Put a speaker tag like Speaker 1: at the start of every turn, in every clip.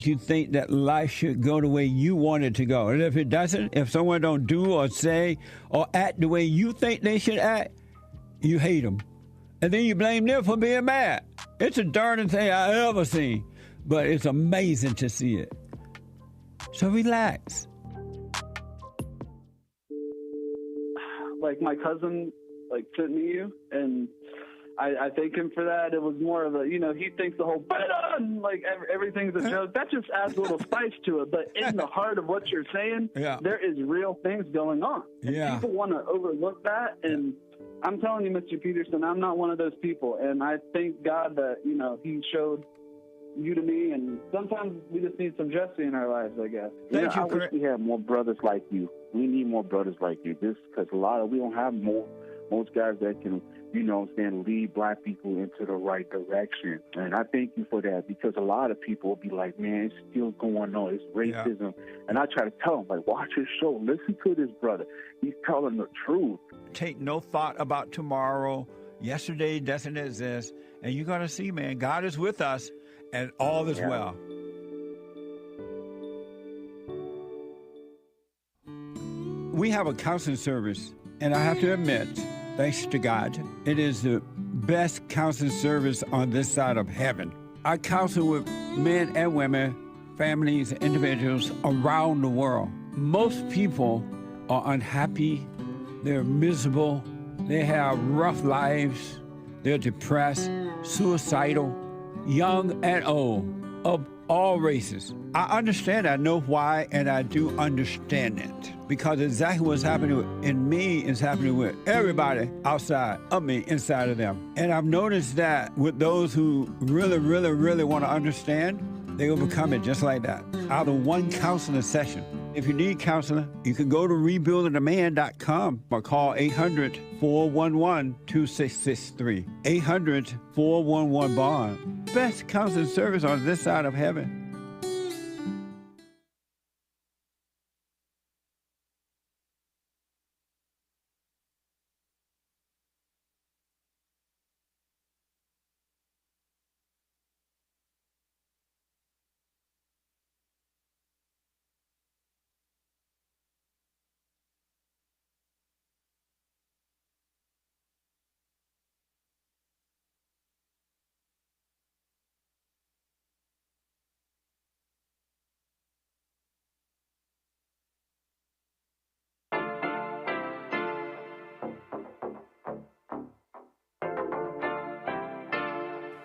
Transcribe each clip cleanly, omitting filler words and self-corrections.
Speaker 1: You think that life should go the way you want it to go. And if it doesn't, if someone don't do or say or act the way you think they should act, you hate them. And then you blame them for being mad. It's the darndest thing I ever seen. But it's amazing to see it. So relax.
Speaker 2: Like my cousin sent me you, and I thank him for that. It was more of a, he thinks the whole everything's a joke. That just adds a little spice to it. But in the heart of what you're saying, there is real things going on. And people want to overlook that. And I'm telling you, Mr. Peterson, I'm not one of those people. And I thank God that, he showed you to me. And sometimes we just need some Jesse in our lives, I guess.
Speaker 3: I wish we had more brothers like you. We need more brothers like you. Just because we don't have most guys that can, lead black people into the right direction. And I thank you for that, because a lot of people will be like, man, it's still going on. It's racism. Yeah. And I try to tell them, watch his show. Listen to this brother. He's telling the truth.
Speaker 1: Take no thought about tomorrow. Yesterday doesn't exist. And you got to see, man, God is with us and all is well. We have a counseling service, and I have to admit, thanks to God, it is the best counseling service on this side of heaven. I counsel with men and women, families, individuals around the world. Most people are unhappy, they're miserable, they have rough lives, they're depressed, suicidal, young and old, of all races. I understand, I know why, and I do understand it. Because exactly what's happening in me is happening with everybody outside of me, inside of them. And I've noticed that with those who really, really, really want to understand, they overcome it just like that, out of one counseling session. If you need counseling, you can go to rebuildingaman.com or call 800-411-2663. 800-411-BOND. Best counseling service on this side of heaven.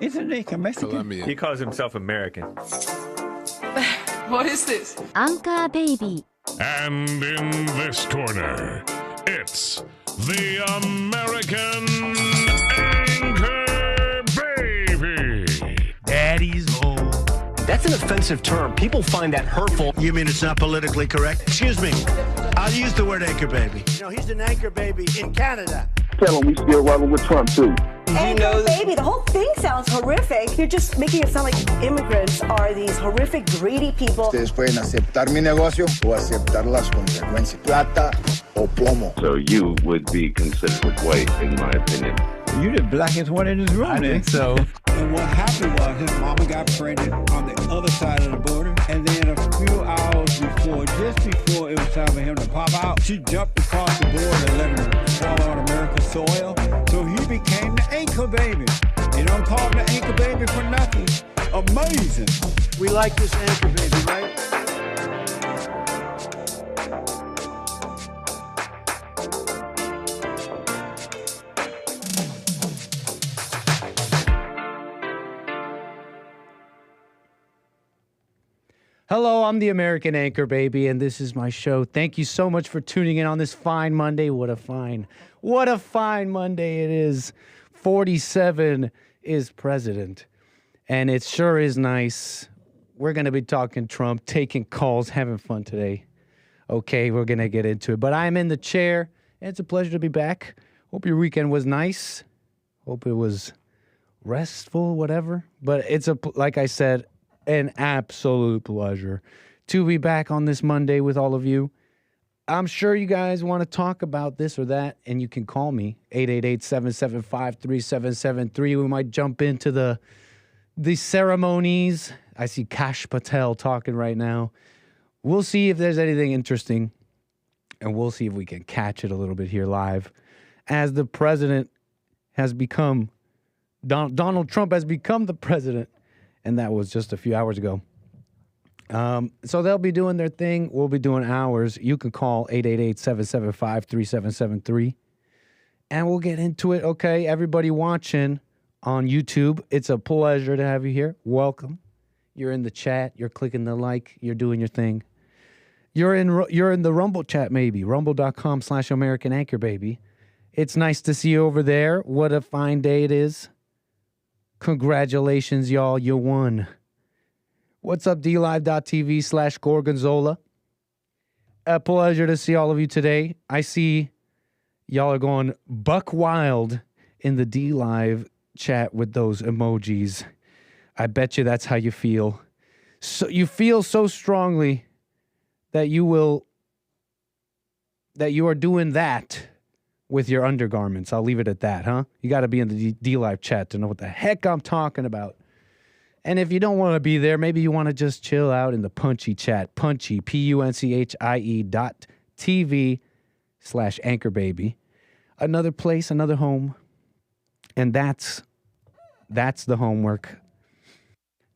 Speaker 1: Isn't he Mexican?
Speaker 4: Colombian. He calls himself American.
Speaker 5: What is this?
Speaker 6: Anchor Baby.
Speaker 7: And in this corner, it's the American Anchor Baby.
Speaker 8: Daddy's home. That's an offensive term. People find that hurtful.
Speaker 9: You mean it's not politically correct? Excuse me. I'll use the word anchor baby. He's an anchor baby in Canada.
Speaker 3: Tell him we still rolling with Trump, too.
Speaker 10: Anchor baby, the whole thing sounds horrific. You're just making it sound like immigrants are these horrific, greedy people.
Speaker 11: Ustedes pueden aceptar mi negocio o aceptar las consecuencias. Plata o plomo.
Speaker 12: So you would be considered white, in my opinion.
Speaker 1: You the blackest one in this room,
Speaker 8: I think so.
Speaker 1: And what happened was his mama got pregnant on the other side of the border, and then a few hours before, just before it was time for him to pop out, she jumped across the border and let him fall on America's soil. So he became the anchor baby. They don't call him the anchor baby for nothing. Amazing.
Speaker 9: We like this anchor baby, right?
Speaker 13: Hello, I'm the American Anchor Baby, and this is my show. Thank you so much for tuning in on this fine Monday. What a fine Monday it is. 47 is president, and it sure is nice. We're going to be talking Trump, taking calls, having fun today. Okay, we're going to get into it, but I'm in the chair, and it's a pleasure to be back. Hope your weekend was nice. Hope it was restful, whatever. But it's, like I said, an absolute pleasure to be back on this Monday with all of you. I'm sure you guys want to talk about this or that, and you can call me, 888-775-3773. We might jump into the the ceremonies. I see Kash Patel talking right now. We'll see if there's anything interesting, and we'll see if we can catch it a little bit here live. As the president has become, Donald Trump has become the president, and that was just a few hours ago. So they'll be doing their thing. We'll be doing ours. You can call 888-775-3773, and we'll get into it. Okay, everybody watching on YouTube, it's a pleasure to have you here. Welcome. You're in the chat. You're clicking the like. You're doing your thing. You're in the Rumble chat, maybe. Rumble.com/American Anchor Baby. It's nice to see you over there. What a fine day it is. Congratulations, y'all. You won. What's up, DLive.TV/Gorgonzola? A pleasure to see all of you today. I see y'all are going buck wild in the DLive chat with those emojis. I bet you that's how you feel. So you feel so strongly that you are doing that with your undergarments. I'll leave it at that, huh? You got to be in the DLive chat to know what the heck I'm talking about. And if you don't want to be there, maybe you want to just chill out in the Punchy chat. Punchy, PUNCHIE.TV/Anchor Baby. Another place, another home. And that's the homework.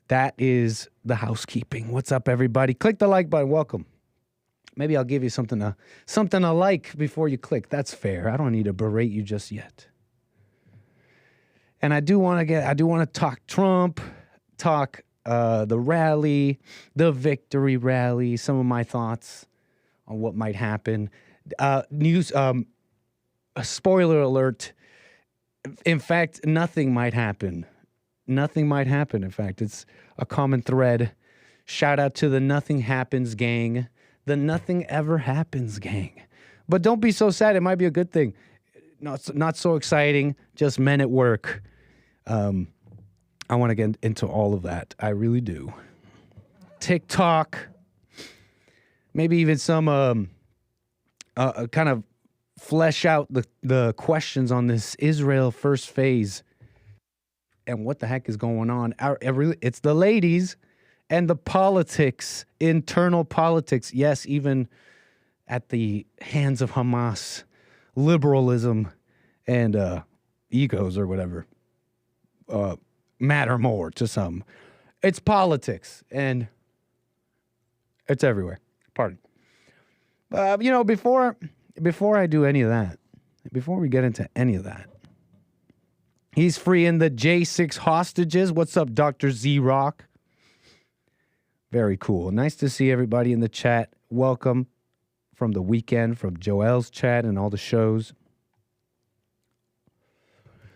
Speaker 13: That is the housekeeping. What's up, everybody? Click the like button. Welcome. Maybe I'll give you something to like before you click. That's fair. I don't need to berate you just yet. And I do want to talk Trump, talk the rally, the victory rally, some of my thoughts on what might happen. A spoiler alert. In fact, nothing might happen. Nothing might happen. In fact, it's a common thread. Shout out to the Nothing Happens gang. The Nothing Ever Happens gang. But don't be so sad. It might be a good thing. Not so exciting. Just men at work. I want to get into all of that. I really do. TikTok. Maybe even some kind of flesh out the questions on this Israel first phase. And what the heck is going on? It's the ladies and the politics, internal politics. Yes, even at the hands of Hamas, liberalism and egos or whatever matter more to some. It's politics, and it's everywhere. Pardon. Before I do any of that, before we get into any of that, he's freeing the J6 hostages. What's up, Dr. Z-Rock? Very cool. Nice to see everybody in the chat. Welcome from the weekend, from Joel's chat and all the shows.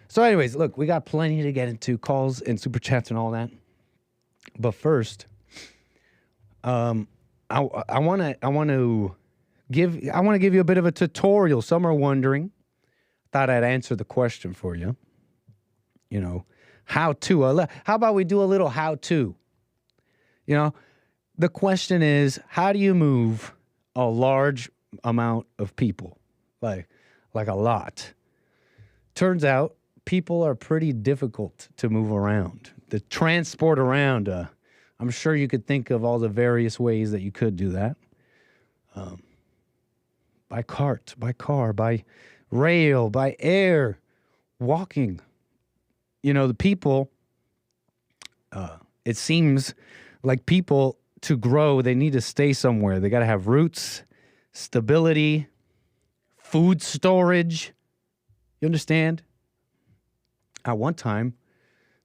Speaker 13: So anyways, look, we got plenty to get into, calls and super chats and all that. But first, I want to give you a bit of a tutorial. Some are wondering. Thought I'd answer the question for you. You know, how to. How about we do a little how to? You know, the question is, how do you move a large amount of people? Like a lot. Turns out people are pretty difficult to move around. The transport around, I'm sure you could think of all the various ways that you could do that. By cart, by car, by rail, by air, walking. You know, the people, it seems like people, to grow, they need to stay somewhere. They got to have roots, stability, food storage. You understand? At one time,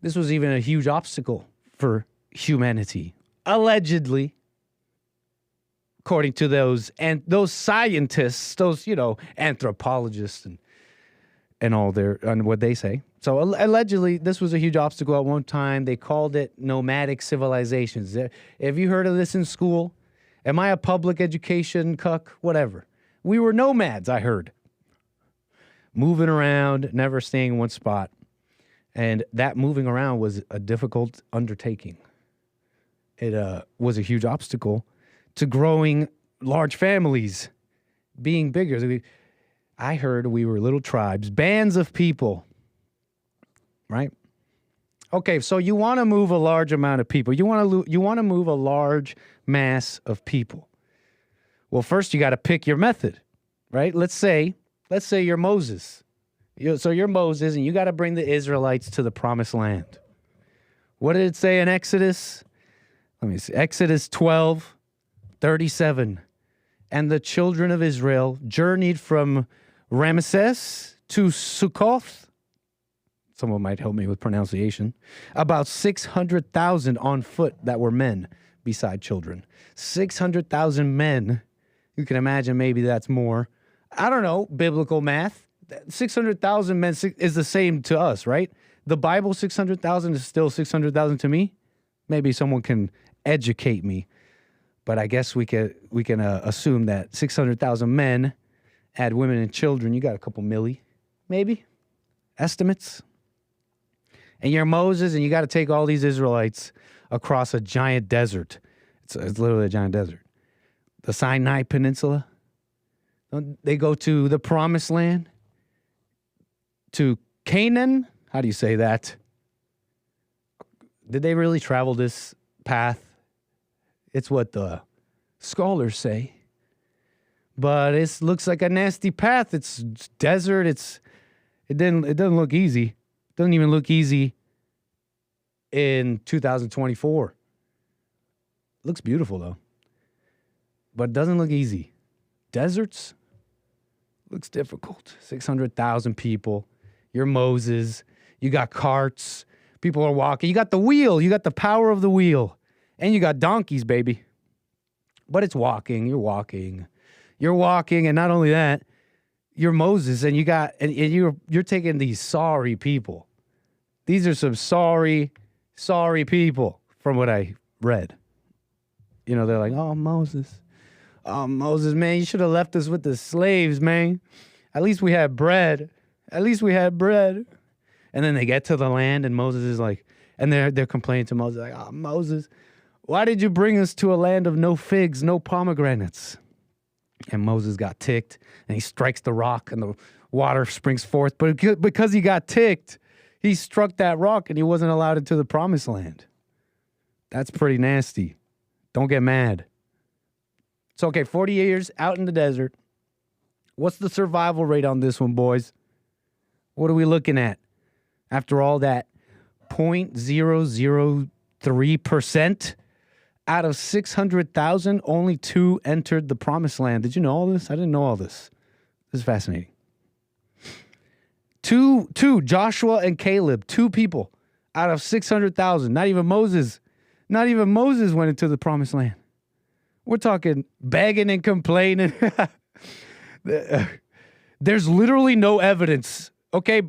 Speaker 13: this was even a huge obstacle for humanity. Allegedly, according to those scientists, those, anthropologists and all and what they say. So allegedly, this was a huge obstacle at one time. They called it nomadic civilizations. Have you heard of this in school? Am I a public education cuck? Whatever. We were nomads, I heard. Moving around, never staying in one spot. And that moving around was a difficult undertaking. It was a huge obstacle to growing large families, being bigger. I heard we were little tribes, bands of people, right? Okay, so you want to move a large amount of people. You want to move a large mass of people. Well, first you got to pick your method, right? Let's say you're Moses. So you're Moses, and you got to bring the Israelites to the promised land. What did it say in Exodus? Let me see. Exodus 12:37. And the children of Israel journeyed from Ramesses to Succoth. Someone might help me with pronunciation. About 600,000 on foot that were men beside children. 600,000 men. You can imagine maybe that's more. I don't know, biblical math. 600,000 men is the same to us, right? The Bible, 600,000 is still 600,000 to me. Maybe someone can educate me. But I guess we can assume that 600,000 men, add women and children, you got a couple milli, maybe, estimates. And you're Moses, and you got to take all these Israelites across a giant desert. It's literally a giant desert. The Sinai Peninsula. They go to the Promised Land, to Canaan. How do you say that? Did they really travel this path? It's what the scholars say. But it looks like a nasty path. It's desert. It doesn't look easy. Doesn't even look easy in 2024. Looks beautiful, though. But it doesn't look easy. Deserts looks difficult. 600,000 people. You're Moses. You got carts. People are walking. You got the wheel. You got the power of the wheel. And you got donkeys, baby. But it's walking. You're walking. You're walking. And not only that, you're Moses, and you're taking these sorry people. These are some sorry people from what I read. You know, they're like, oh, Moses, man, you should have left us with the slaves, man. At least we had bread. And then they get to the land, and Moses is like, and they're complaining to Moses, like, oh, Moses, why did you bring us to a land of no figs, no pomegranates? And Moses got ticked, and he strikes the rock, and the water springs forth. But because he got ticked, he struck that rock, and he wasn't allowed into the promised land. That's pretty nasty. Don't get mad. It's okay, 40 years out in the desert. What's the survival rate on this one, boys? What are we looking at? After all that, 0.003%? Out of 600,000, only 2 entered the promised land. Did you know all this? I didn't know all this. This is fascinating. Two, Joshua and Caleb, 2 people out of 600,000. Not even Moses went into the promised land. We're talking begging and complaining. There's literally no evidence. Okay,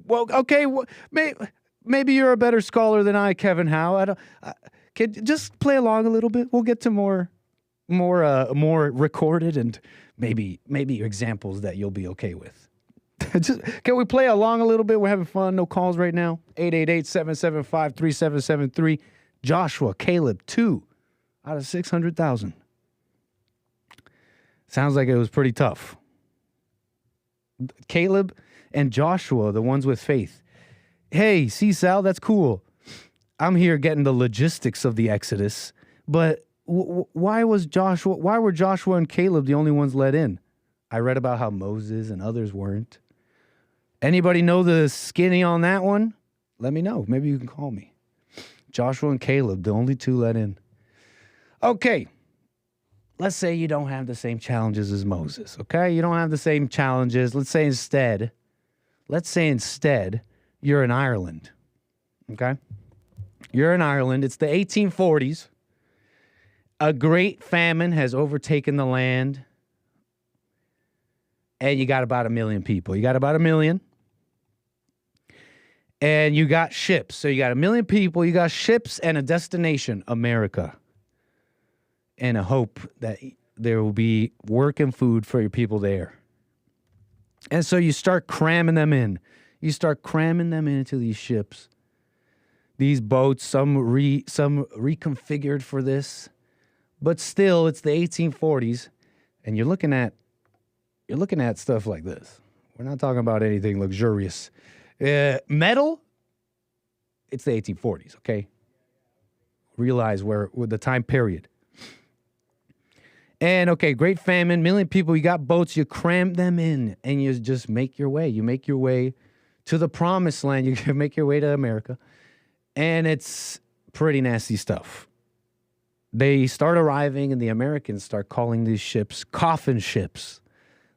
Speaker 13: maybe you're a better scholar than I, Kevin Howe. Just play along a little bit. We'll get to more recorded and maybe examples that you'll be okay with. Can we play along a little bit? We're having fun. No calls right now. 888-775-3773. Joshua, Caleb, 2 out of 600,000. Sounds like it was pretty tough. Caleb and Joshua, the ones with faith. Hey, see, Sal, that's cool. I'm here getting the logistics of the Exodus, but why were Joshua and Caleb the only ones let in? I read about how Moses and others weren't. Anybody know the skinny on that one? Let me know. Maybe you can call me. Joshua and Caleb, the only 2 let in. Okay. Let's say you don't have the same challenges as Moses, okay? You don't have the same challenges. Let's say instead, you're in Ireland, okay? You're in Ireland. It's the 1840s. A great famine has overtaken the land. And you got about 1 million people. You got about 1 million. And you got ships. So you got 1 million people. You got ships and a destination, America. And a hope that there will be work and food for your people there. And so you start cramming them in. You start cramming them into these ships. These boats, some reconfigured for this, but still, it's the 1840s, and you're looking at stuff like this. We're not talking about anything luxurious. Metal, it's the 1840s, okay? Realize where the time period. And, okay, Great Famine, million people, you got boats, you cram them in, and you just make your way. You make your way to the promised land. You can make your way to America. And it's pretty nasty stuff. They start arriving, and the Americans start calling these ships coffin ships.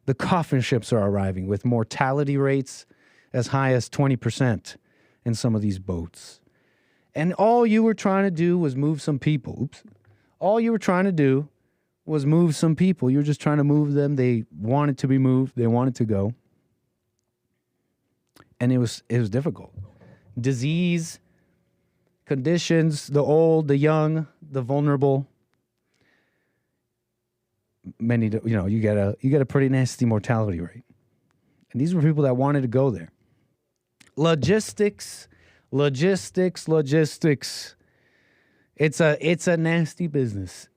Speaker 13: The coffin ships are arriving with mortality rates as high as 20% in some of these boats. And all you were trying to do was move some people. Oops. All you were trying to do was move some people. You were just trying to move them. They wanted to be moved. They wanted to go. And it was difficult. Disease, conditions, the old, the young, the vulnerable. Many, you get a pretty nasty mortality rate. And these were people that wanted to go there. Logistics. It's a nasty business.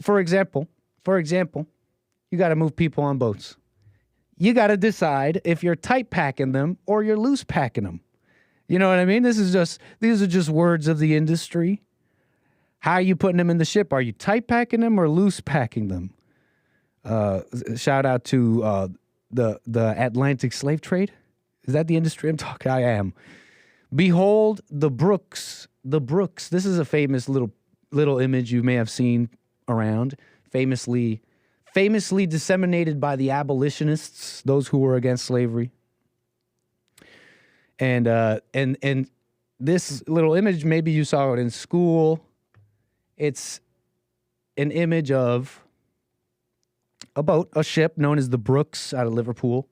Speaker 13: For example, you got to move people on boats. You got to decide if you're tight packing them or you're loose packing them. You know what I mean? These are just words of the industry. How are you putting them in the ship? Are you tight packing them or loose packing them? Shout out to the Atlantic slave trade. Is that the industry I'm talking? I am. Behold the Brooks. The Brooks. This is a famous little image you may have seen around. Famously disseminated by the abolitionists, those who were against slavery. And this little image, maybe you saw it in school. It's an image of a boat, a ship known as the Brooks out of Liverpool.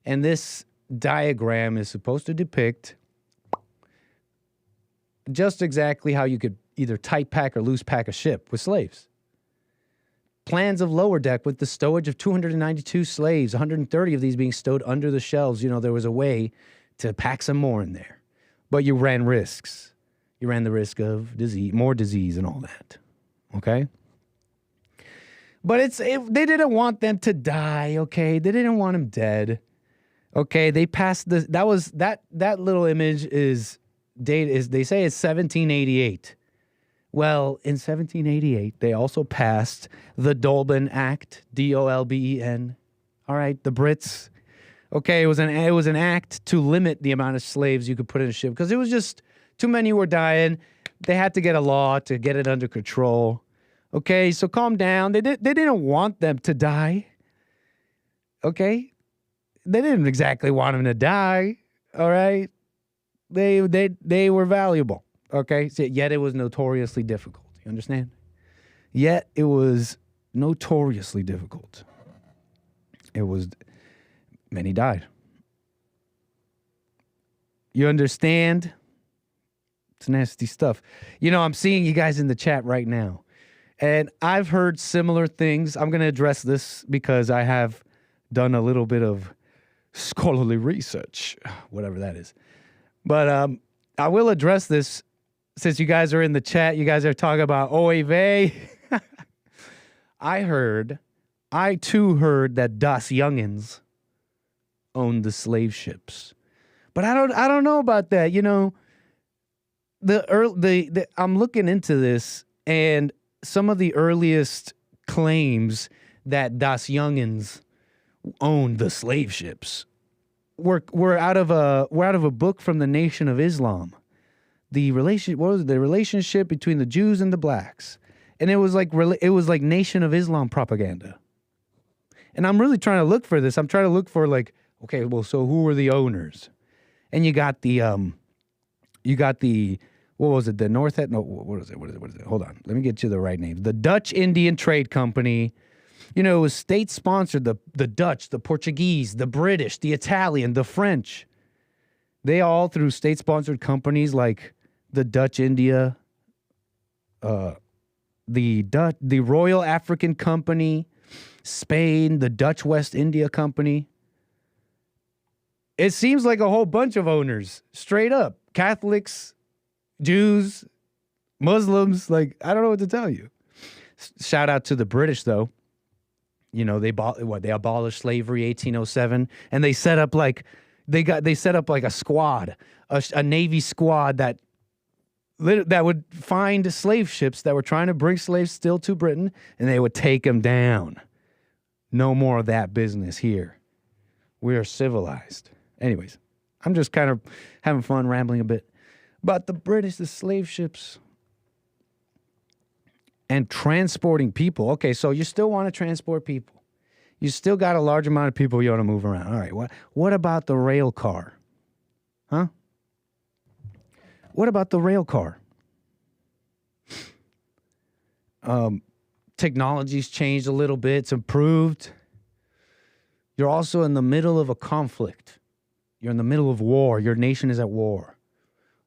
Speaker 13: And this diagram is supposed to depict just exactly how you could either tight pack or loose pack a ship with slaves. Plans of lower deck with the stowage of 292 slaves, 130 of these being stowed under the shelves. There was a way to pack some more in there. But you ran risks. You ran the risk of more disease and all that. Okay? But they didn't want them to die, okay? They didn't want them dead. Okay, they passed that little image is they say it's 1788. Well, in 1788, they also passed the Dolben Act, Dolben. All right, the Brits. Okay, it was an act to limit the amount of slaves you could put in a ship because it was just too many were dying. They had to get a law to get it under control. Okay, so calm down. They didn't want them to die. Okay, they didn't exactly want them to die. All right, they were valuable. Okay, so yet it was notoriously difficult. You understand? Yet it was notoriously difficult. Many died. You understand? It's nasty stuff. I'm seeing you guys in the chat right now. And I've heard similar things. I'm going to address this because I have done a little bit of scholarly research, whatever that is. But I will address this since you guys are in the chat. You guys are talking about oy vey. I too heard that Das Youngins owned the slave ships. But I don't know about that. I'm looking into this, and some of the earliest claims that Das Youngins owned the slave ships were out of a book from the Nation of Islam. The relationship between the Jews and the blacks, and it was like Nation of Islam propaganda. And I'm really trying to look for this. I'm trying to look for okay, well, so who were the owners? And you got the what was it? The North Head? No, what is it? Hold on. Let me get you the right name. The Dutch Indian Trade Company. It was state-sponsored. The Dutch, the Portuguese, the British, the Italian, the French. They all, through state-sponsored companies like the Dutch India, the Royal African Company, Spain, the Dutch West India Company. It seems like a whole bunch of owners, straight up. Catholics, Jews, Muslims, I don't know what to tell you. Shout out to the British, though. They abolished slavery 1807, and they set up they set up like a squad, a Navy squad that would find slave ships that were trying to bring slaves still to Britain, and they would take them down. No more of that business here. We are civilized. Anyways, I'm just kind of having fun rambling a bit about the British, the slave ships, and transporting people. Okay, so you still want to transport people. You still got a large amount of people you want to move around. All right, what about the rail car? Huh? What about the rail car? Technology's changed a little bit. It's improved. You're also in the middle of a conflict. You're in the middle of war. Your nation is at war.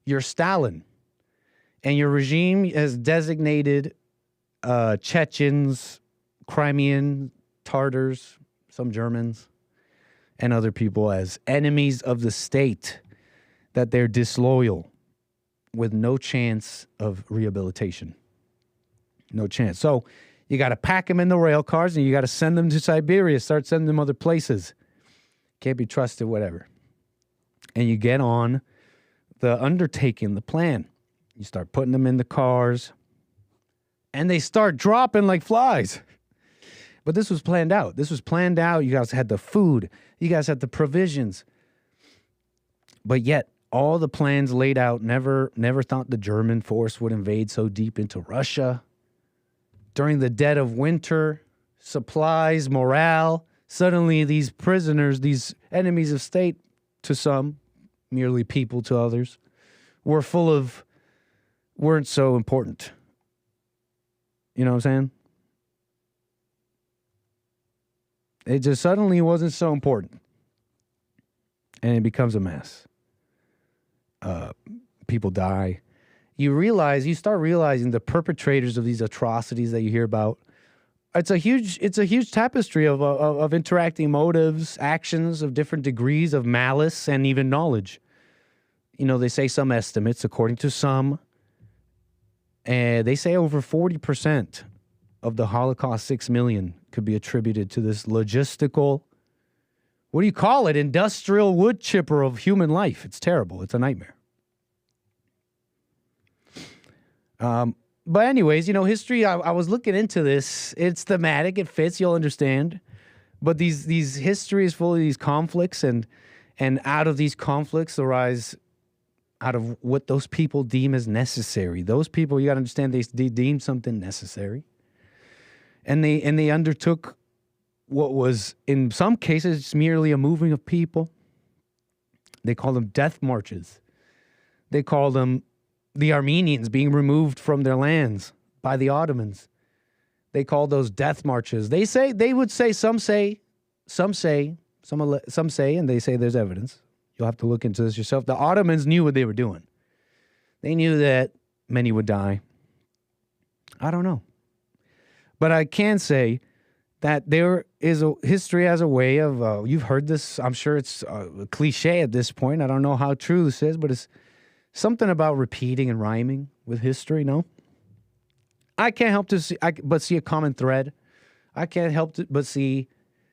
Speaker 13: You're Stalin. And your regime has designated Chechens, Crimean, Tartars, some Germans, and other people as enemies of the state, that they're disloyal with no chance of rehabilitation. No chance. So you got to pack them in the rail cars and you got to send them to Siberia, start sending them other places. Can't be trusted, whatever. And you get on the undertaking, the plan. You start putting them in the cars and they start dropping like flies. But this was planned out. This was planned out. You guys had the food. You guys had the provisions. But yet, all the plans laid out, never thought the German force would invade so deep into Russia. During the dead of winter, supplies, morale, suddenly these prisoners, these enemies of state to some, merely people to others, weren't so important. You know what I'm saying? It just suddenly wasn't so important. And it becomes a mess. People die. You start realizing the perpetrators of these atrocities that you hear about. It's a huge tapestry of interacting motives, actions of different degrees of malice and even knowledge. You know, they say some estimates, according to some, they say over 40% of the Holocaust, 6 million, could be attributed to this logistical, what do you call it? Industrial wood chipper of human life. It's terrible. It's a nightmare. But anyways, you know, history, I was looking into this. It's thematic. It fits. You'll understand. But these history is full of these conflicts, and out of these conflicts arise out of what those people deem as necessary. Those people, you got to understand, they deem something necessary. And they undertook what was, in some cases, merely a moving of people. They call them death marches. They call them the Armenians being removed from their lands by the Ottomans. They call those death marches. Some say, and they say there's evidence. You'll have to look into this yourself. The Ottomans knew what they were doing. They knew that many would die. I don't know. But I can say that there is a history as a way of, you've heard this, I'm sure it's a cliche at this point. I don't know how true this is, but it's something about repeating and rhyming with history, no? I can't help but see a common thread. I can't help but see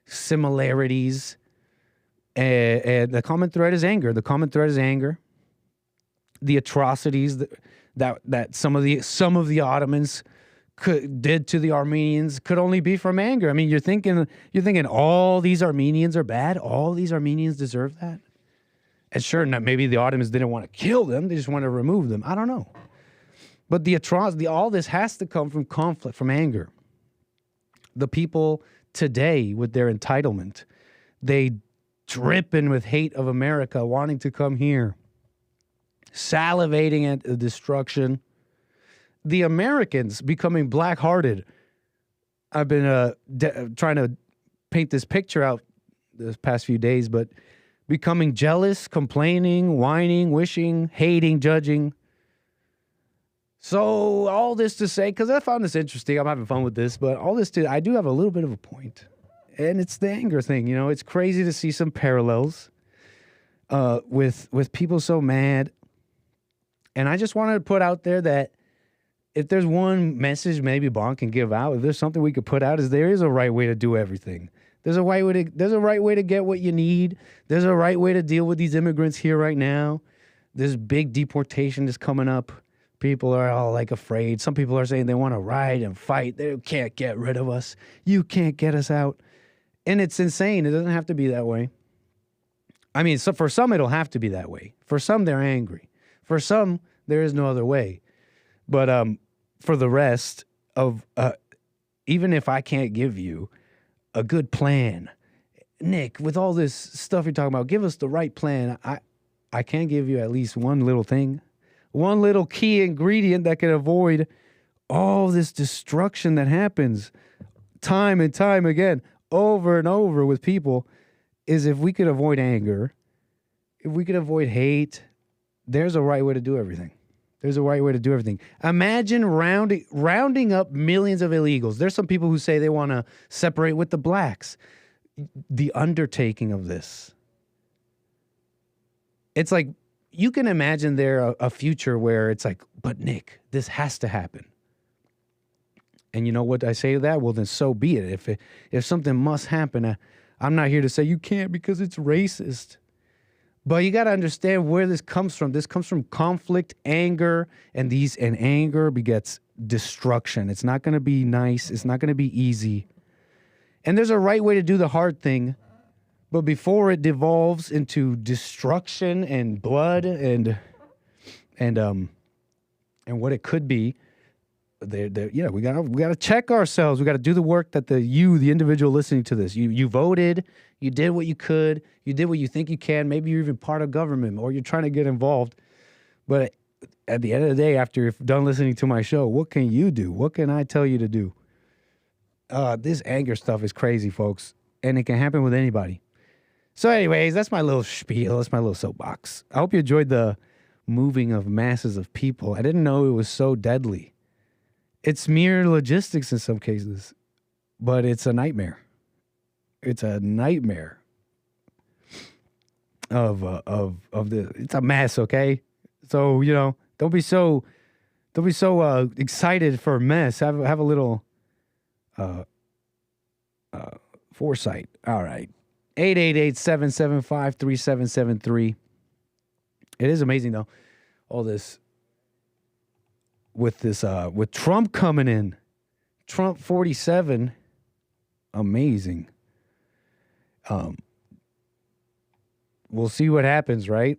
Speaker 13: similarities. And the common thread is anger. The common thread is anger. The atrocities that some of the Ottomans did to the Armenians could only be from anger. I mean, you're thinking all these Armenians are bad. All these Armenians deserve that. And sure, maybe the Ottomans didn't want to kill them. They just wanted to remove them. I don't know. But the atrocity, all this has to come from conflict, from anger. The people today, with their entitlement, they dripping with hate of America, wanting to come here, salivating at the destruction. The Americans becoming black-hearted. I've been trying to paint this picture out this past few days, but becoming jealous, complaining, whining, wishing, hating, judging. So all this to say, because I found this interesting, I'm having fun with this, but I do have a little bit of a point. And it's the anger thing, you know. It's crazy to see some parallels with people so mad. And I just wanted to put out there that if there's one message maybe Bon can give out, if there's something we could put out, is there is a right way to do everything. There's a right way to get what you need. There's a right way to deal with these immigrants here right now. This big deportation is coming up. People are all like afraid. Some people are saying they want to ride and fight. They can't get rid of us. You can't get us out. And it's insane. It doesn't have to be that way. I mean, so for some, it'll have to be that way. For some, they're angry. For some, there is no other way. But for the rest of, even if I can't give you a good plan, Nick, with all this stuff you're talking about, give us the right plan. I can give you at least one little thing, one little key ingredient that can avoid all this destruction that happens time and time again, over and over with people, is if we could avoid anger, if we could avoid hate, there's a right way to do everything. There's a right way to do everything. Imagine rounding up millions of illegals. There's some people who say they want to separate with the blacks. The undertaking of this. It's like, you can imagine there a future where it's like, but Nick, this has to happen. And you know what I say to that? Well, then so be it. If something must happen, I'm not here to say you can't because it's racist. But you got to understand where this comes from. This comes from conflict, anger, and anger begets destruction. It's not going to be nice. It's not going to be easy. And there's a right way to do the hard thing, but before it devolves into destruction and blood and what it could be, we gotta check ourselves. We got to do the work that the individual listening to this, you voted, you did what you could, you did what you think you can. Maybe you're even part of government or you're trying to get involved. But at the end of the day, after you're done listening to my show, what can you do? What can I tell you to do? This anger stuff is crazy, folks, and it can happen with anybody. So anyways, that's my little spiel. That's my little soapbox. I hope you enjoyed the moving of masses of people. I didn't know it was so deadly. It's mere logistics in some cases, but it's a nightmare. It's a nightmare of the. It's a mess, okay? So don't be so excited for a mess. Have a little foresight. All right, 888-775-3773. It is amazing though, all this. With Trump coming in, Trump 47, amazing. We'll see what happens, right?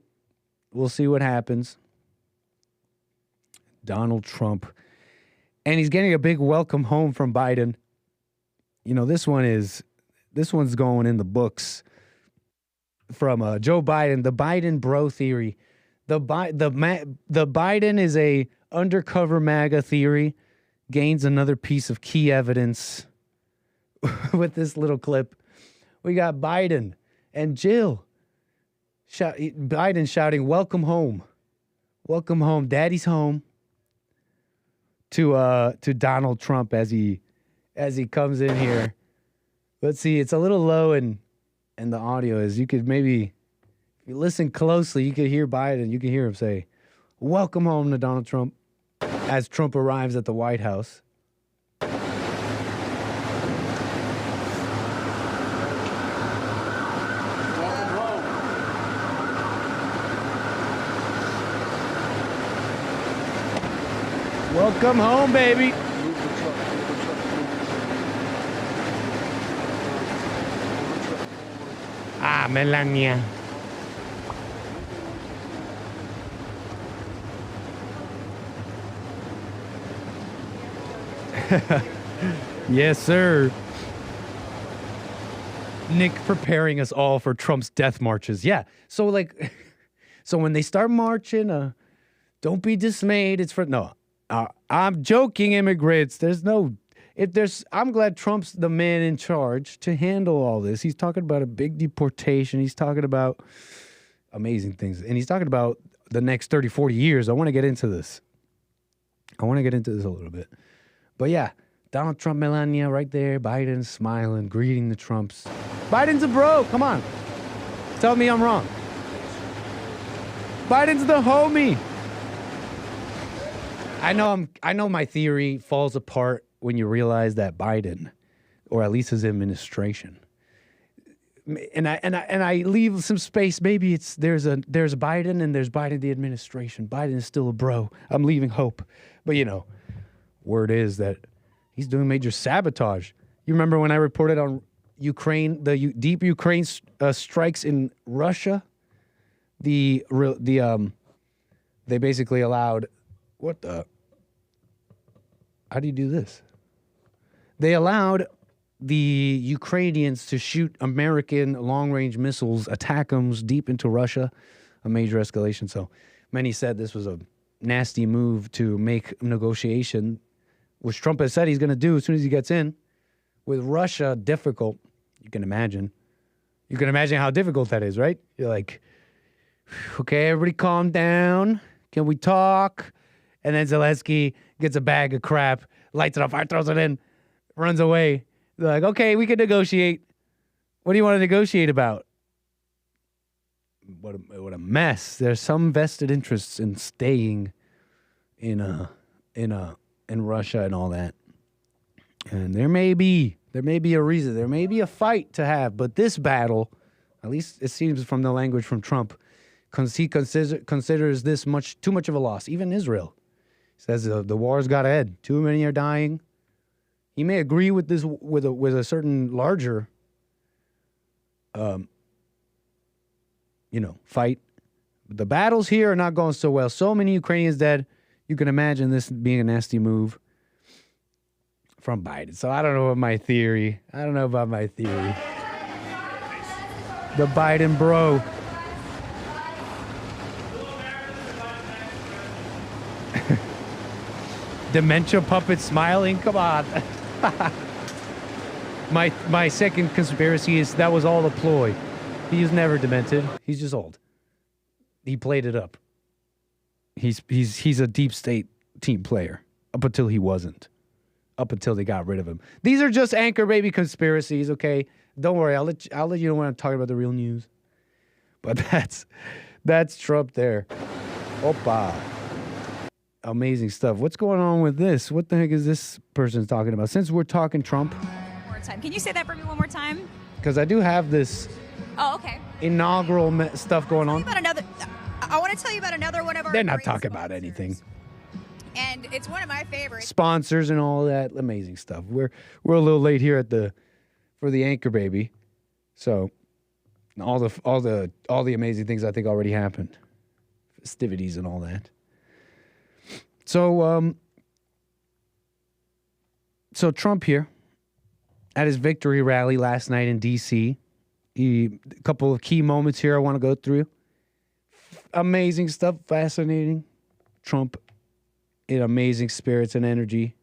Speaker 13: We'll see what happens. Donald Trump, and he's getting a big welcome home from Biden. This one's going in the books from Joe Biden, the Biden bro theory. The Biden is a undercover MAGA theory, gains another piece of key evidence with this little clip. We got Biden and Jill. Biden shouting, "Welcome home. Welcome home. Daddy's home." To Donald Trump as he comes in here. Let's see, it's a little low and the audio is, you could maybe, if you listen closely, you could hear Biden, you can hear him say, "Welcome home" to Donald Trump as Trump arrives at the White House. Welcome home, baby. Melania. Yes, sir. Nick preparing us all for Trump's death marches. Yeah. So so when they start marching, don't be dismayed. It's for, no, I'm joking, immigrants. I'm glad Trump's the man in charge to handle all this. He's talking about a big deportation. He's talking about amazing things. And he's talking about the next 30, 40 years. I want to get into this. a little bit. But yeah, Donald Trump, Melania right there. Biden smiling, greeting the Trumps. Biden's a bro. Come on. Tell me I'm wrong. Biden's the homie. I know my theory falls apart when you realize that Biden, or at least his administration, and I leave some space. Maybe there's Biden and there's Biden the administration. Biden is still a bro. I'm leaving hope, but word is that he's doing major sabotage. You remember when I reported on Ukraine, deep Ukraine strikes in Russia? They basically allowed how do you do this? They allowed the Ukrainians to shoot American long-range missiles, ATACMS, deep into Russia, a major escalation. So many said this was a nasty move to make negotiation, which Trump has said he's going to do as soon as he gets in, with Russia difficult. You can imagine. You can imagine how difficult that is, right? You're like, okay, everybody calm down. Can we talk? And then Zelensky gets a bag of crap, lights it on fire, throws it in, runs away. They're like, okay, we can negotiate. What do you want to negotiate about? What a mess. There's some vested interests in staying in Russia and all that. And there may be a reason. There may be a fight to have. But this battle, at least it seems from the language from Trump, he considers this too much of a loss. Even Israel says the war's got to end. Too many are dying. He may agree with this with a certain larger, fight. But the battles here are not going so well. So many Ukrainians dead. You can imagine this being a nasty move from Biden. So I don't know about my theory. The Biden bro. Dementia puppet smiling. Come on. My second conspiracy is that was all a ploy. He is never demented. He's just old. He played it up. He's a deep state team player up until he wasn't. Up until they got rid of him. These are just anchor baby conspiracies, okay? Don't worry. I'll let you know when I'm talking about the real news. But that's Trump there. Opa. Amazing stuff. What's going on with this? What the heck is this person talking about? Since we're talking Trump.
Speaker 5: One more time. Can you say that for me one more time?
Speaker 13: Because I do have this inaugural stuff going on.
Speaker 5: I want to tell you about another one of our.
Speaker 13: They're not talking about anything.
Speaker 5: And it's one of my favorites.
Speaker 13: Sponsors and all that amazing stuff. We're a little late here for the anchor baby. So all the amazing things I think already happened. Festivities and all that. So Trump here at his victory rally last night in D.C. A couple of key moments here I want to go through. Amazing stuff, fascinating. Trump in amazing spirits and energy.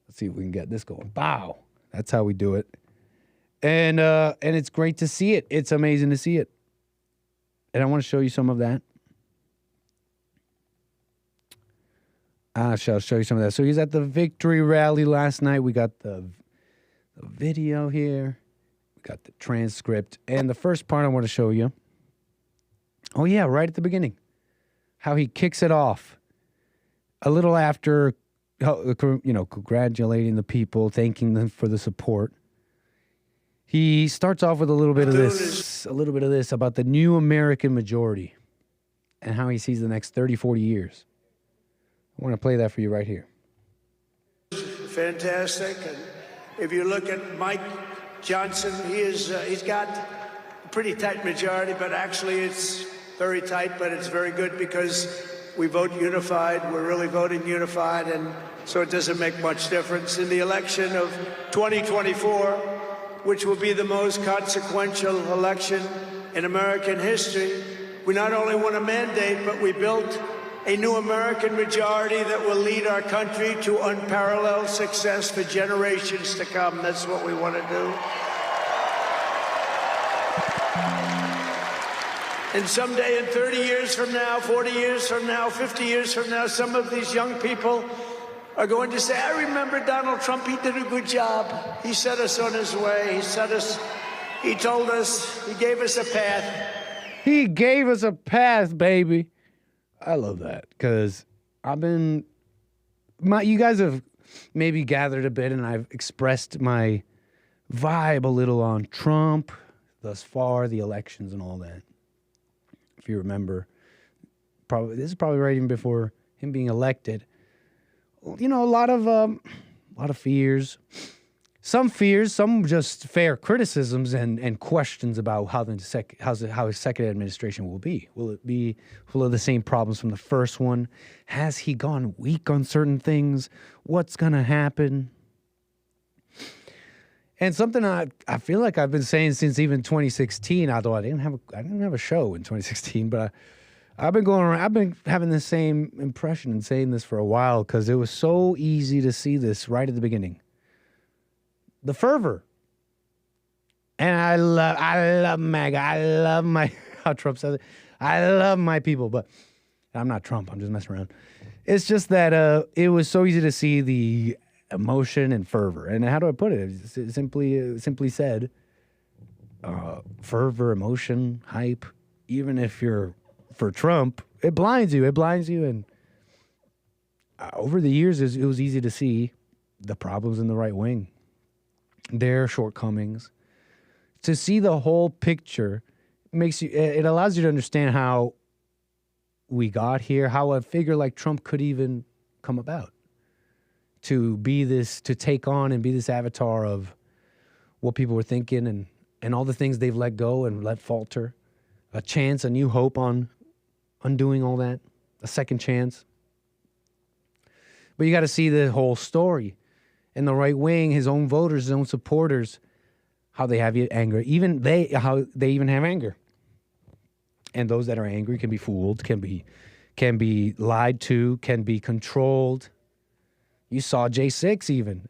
Speaker 13: Let's see if we can get this going. Wow, that's how we do it. And it's great to see it. It's amazing to see it. And I want to show you some of that. I shall show you some of that. So he's at the victory rally last night. We got the video here. We got the transcript. And the first part I want to show you. Oh, yeah, right at the beginning. How he kicks it off. A little after, congratulating the people, thanking them for the support. He starts off with a little bit of this about the new American majority and how he sees the next 30, 40 years. I want to play that for you right here.
Speaker 9: Fantastic. And if you look at Mike Johnson, he's got a pretty tight majority, but actually it's very tight, but it's very good because we vote unified. We're really voting unified, and so it doesn't make much difference. In the election of 2024, which will be the most consequential election in American history, we not only won a mandate, but we built a new American majority that will lead our country to unparalleled success for generations to come. That's what we want to do. And someday in 30 years from now, 40 years from now, 50 years from now, some of these young people are going to say, I remember Donald Trump, he did a good job. He set us on his way. He told us, he gave us a path.
Speaker 13: He gave us a path, baby. I love that because you guys have maybe gathered a bit and I've expressed my vibe a little on Trump, thus far, the elections and all that. If you remember, this is probably right even before him being elected. You know, a lot of fears. Some fears, some just fair criticisms and questions about how his second administration will be. Will it be full of the same problems from the first one? Has he gone weak on certain things? What's going to happen? And something I feel like I've been saying since even 2016, although I didn't have a show in 2016, but I've been going around. I've been having the same impression and saying this for a while because it was so easy to see this right at the beginning. The fervor. And I love MAGA. I love how Trump says it. I love my people, but I'm not Trump. I'm just messing around. It's just that it was so easy to see the emotion and fervor. And how do I put it? It's simply said, fervor, emotion, hype. Even if you're for Trump, it blinds you. It blinds you. And over the years, it was easy to see the problems in the right wing. Their shortcomings. To see the whole picture it allows you to understand how we got here, how a figure like Trump could even come about. To take on and be this avatar of what people were thinking and all the things they've let go and let falter. A chance, a new hope on undoing all that. A second chance. But you got to see the whole story. And the right wing, his own voters, his own supporters, how they have anger. How they even have anger. And those that are angry can be fooled, can be lied to, can be controlled. You saw J6 even.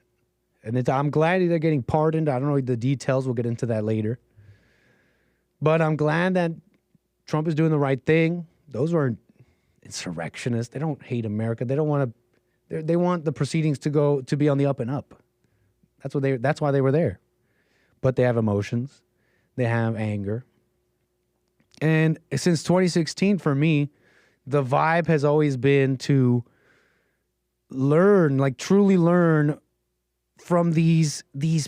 Speaker 13: And I'm glad they're getting pardoned. I don't know the details. We'll get into that later. But I'm glad that Trump is doing the right thing. Those are insurrectionists. They don't hate America. They don't want to. They want the proceedings to be on the up and up. That's why they were there. But they have emotions. They have anger. And since 2016, for me, the vibe has always been to truly learn from these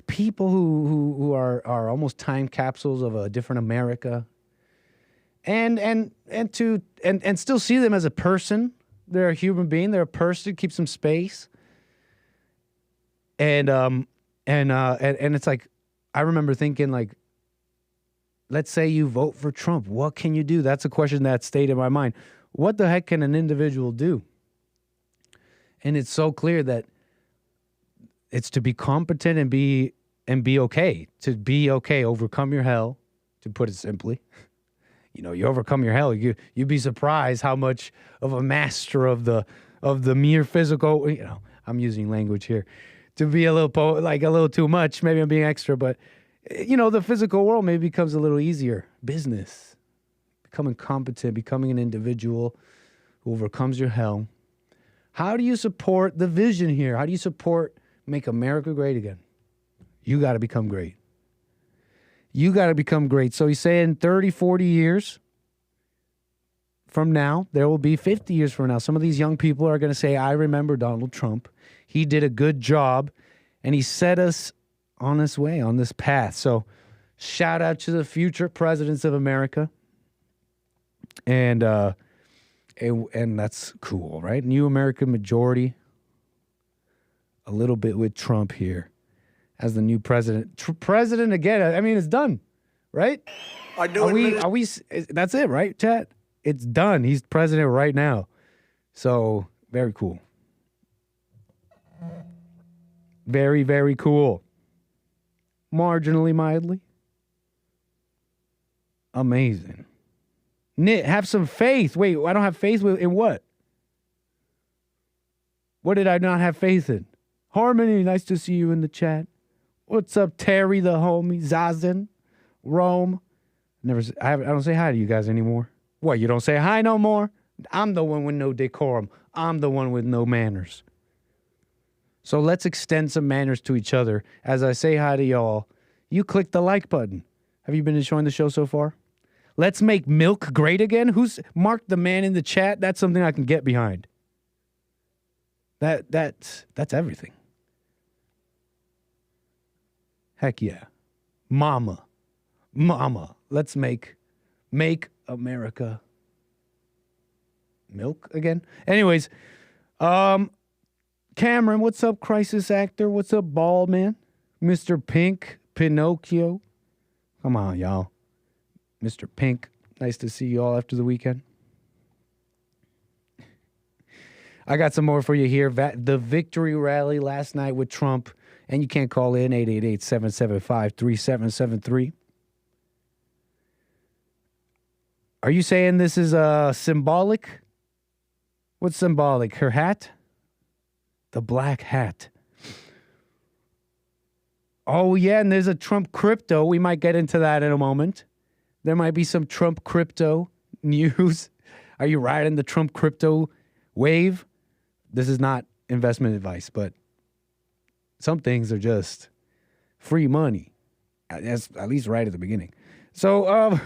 Speaker 13: people who are almost time capsules of a different America. And still see them as a person. They're a human being. They're a person. Keep some space. And it's like, I remember thinking, like, let's say you vote for Trump. What can you do? That's a question that stayed in my mind. What the heck can an individual do? And it's so clear that it's to be competent and be okay. To be okay, overcome your hell, to put it simply. You know, you overcome your hell. You'd be surprised how much of a master of the mere physical. You know, I'm using language here to be a little too much. Maybe I'm being extra, but you know, the physical world maybe becomes a little easier. Business, becoming competent, becoming an individual who overcomes your hell. How do you support the vision here? How do you support make America great again? You got to become great. You got to become great. So he's saying 30, 40 years from now, there will be 50 years from now. Some of these young people are going to say, I remember Donald Trump. He did a good job, and he set us on this way, on this path. So shout out to the future presidents of America. And that's cool, right? New American majority. A little bit with Trump here as the new president. President again. I mean, it's done, right? Are we? That's it, right, chat? It's done. He's president right now. So very cool. Very, very cool. Marginally, mildly. Amazing. Nit, have some faith. Wait, I don't have faith in what? What did I not have faith in? Harmony, nice to see you in the chat. What's up, Terry, the homie, Zazen, Rome. I don't say hi to you guys anymore. What, you don't say hi no more? I'm the one with no decorum. I'm the one with no manners. So let's extend some manners to each other. As I say hi to y'all, you click the like button. Have you been enjoying the show so far? Let's make milk great again. Who's marked the man in the chat? That's something I can get behind. That's everything. Heck yeah. Mama. Mama, let's make America milk again. Anyways, Cameron, what's up, crisis actor? What's up, bald man? Mr. Pink, Pinocchio. Come on, y'all. Mr. Pink, nice to see you all after the weekend. I got some more for you here. The victory rally last night with Trump, and you can't call in 888-775-3773. Are you saying this is symbolic? What's symbolic? Her hat? The black hat. Oh, yeah, and there's a Trump crypto. We might get into that in a moment. There might be some Trump crypto news. Are you riding the Trump crypto wave? This is not investment advice, but some things are just free money. That's at least right at the beginning. So,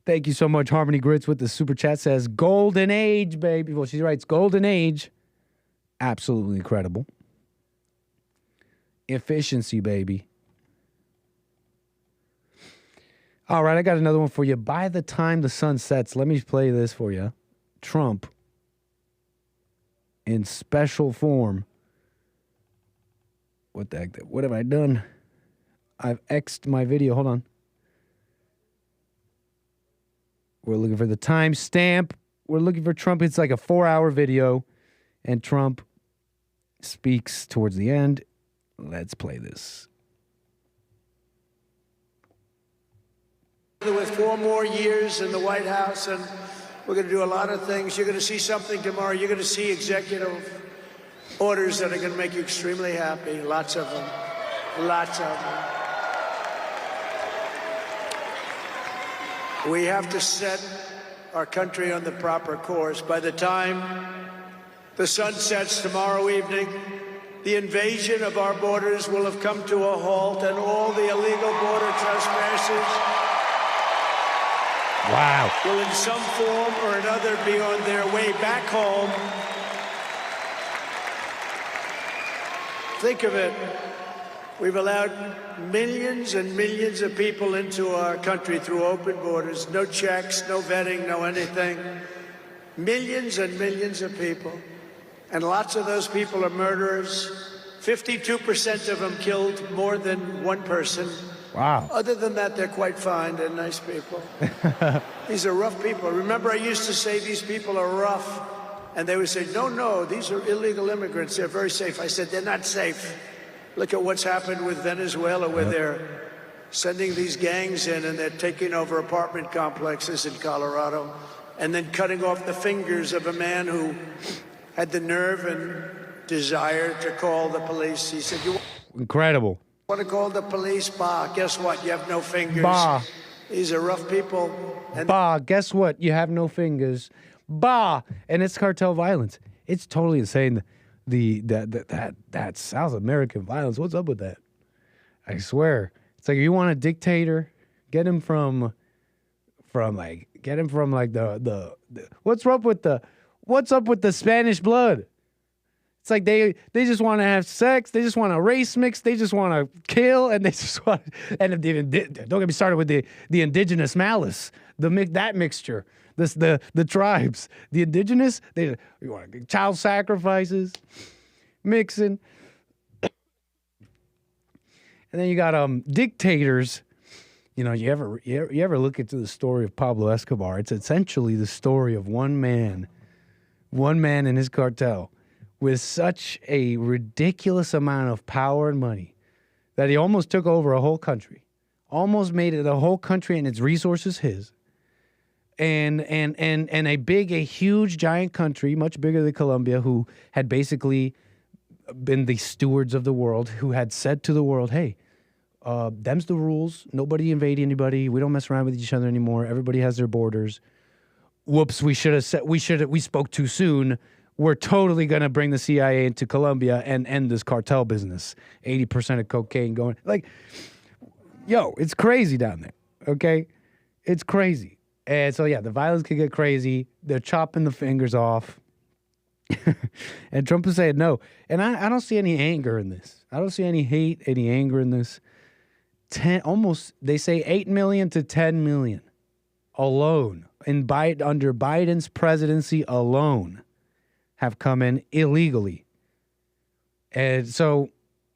Speaker 13: thank you so much. Harmony Grits with the super chat says, golden age, baby. Well, she writes, golden age. Absolutely incredible. Efficiency, baby. All right, I got another one for you. By the time the sun sets, let me play this for you. Trump, in special form. What the heck? What have I done? I've X'd my video. Hold on. We're looking for the timestamp. We're looking for Trump. It's like a 4-hour video, and Trump speaks towards the end. Let's play this.
Speaker 9: With 4 more years in the White House, and we're going to do a lot of things. You're going to see something tomorrow. You're going to see executive orders that are going to make you extremely happy. Lots of them. Lots of them. We have to set our country on the proper course. By the time the sun sets tomorrow evening, the invasion of our borders will have come to a halt, and all the illegal border trespassers will in some form or another be on their way back home. Think of it. We've allowed millions and millions of people into our country through open borders. No checks, no vetting, no anything. Millions and millions of people. And lots of those people are murderers. 52% of them killed more than one person.
Speaker 13: Wow.
Speaker 9: Other than that, they're quite fine. They're nice people. These are rough people. Remember, I used to say these people are rough. And they would say, no, these are illegal immigrants. They're very safe. I said, they're not safe. Look at what's happened with Venezuela, where they're sending these gangs in and they're taking over apartment complexes in Colorado and then cutting off the fingers of a man who had the nerve and desire to call the police. He said, you
Speaker 13: Incredible.
Speaker 9: want to call the police? Bah, guess what? You have no fingers.
Speaker 13: Bah.
Speaker 9: These are rough people. And
Speaker 13: bah, guess what? You have no fingers. Bah. And it's cartel violence. It's totally insane. That South American violence. What's up with that? I swear. It's like, you want a dictator? Get him from the what's up with the Spanish blood? It's like they just want to have sex, they just want to race mix, they just want to kill, and they just want don't get me started with the indigenous malice, that mixture, the tribes, the indigenous, you want child sacrifices, mixing, and then you got dictators. You know, you ever look into the story of Pablo Escobar? It's essentially the story of one man in his cartel with such a ridiculous amount of power and money that he almost took over a whole country, almost made it a whole country and its resources his. And a huge, giant country, much bigger than Colombia, who had basically been the stewards of the world, who had said to the world, hey, them's the rules. Nobody invade anybody. We don't mess around with each other anymore. Everybody has their borders. Whoops, we spoke too soon. We're totally going to bring the CIA into Colombia and end this cartel business. 80% of cocaine going. Like, yo, it's crazy down there, okay? It's crazy. And so, yeah, the violence could get crazy. They're chopping the fingers off. And Trump is saying no. And I don't see any anger in this. I don't see any hate, any anger in this. they say 8 million to 10 million alone under Biden's presidency alone have come in illegally. And so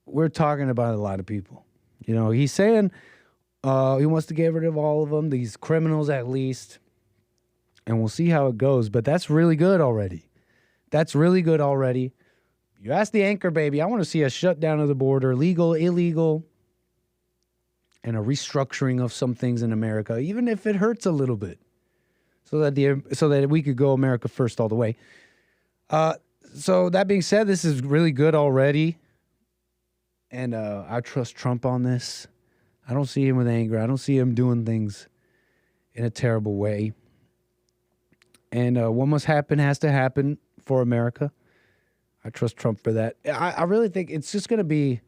Speaker 13: we're talking about a lot of people. You know, he's saying he wants to get rid of all of them, these criminals at least, and we'll see how it goes. But that's really good already. That's really good already. You ask the anchor baby, I want to see a shutdown of the border, legal, illegal, and a restructuring of some things in America, even if it hurts a little bit, so that we could go America first all the way. So that being said, this is really good already, and I trust Trump on this. I don't see him with anger. I don't see him doing things in a terrible way. And what must happen has to happen for America. I trust Trump for that. I really think it's just going to be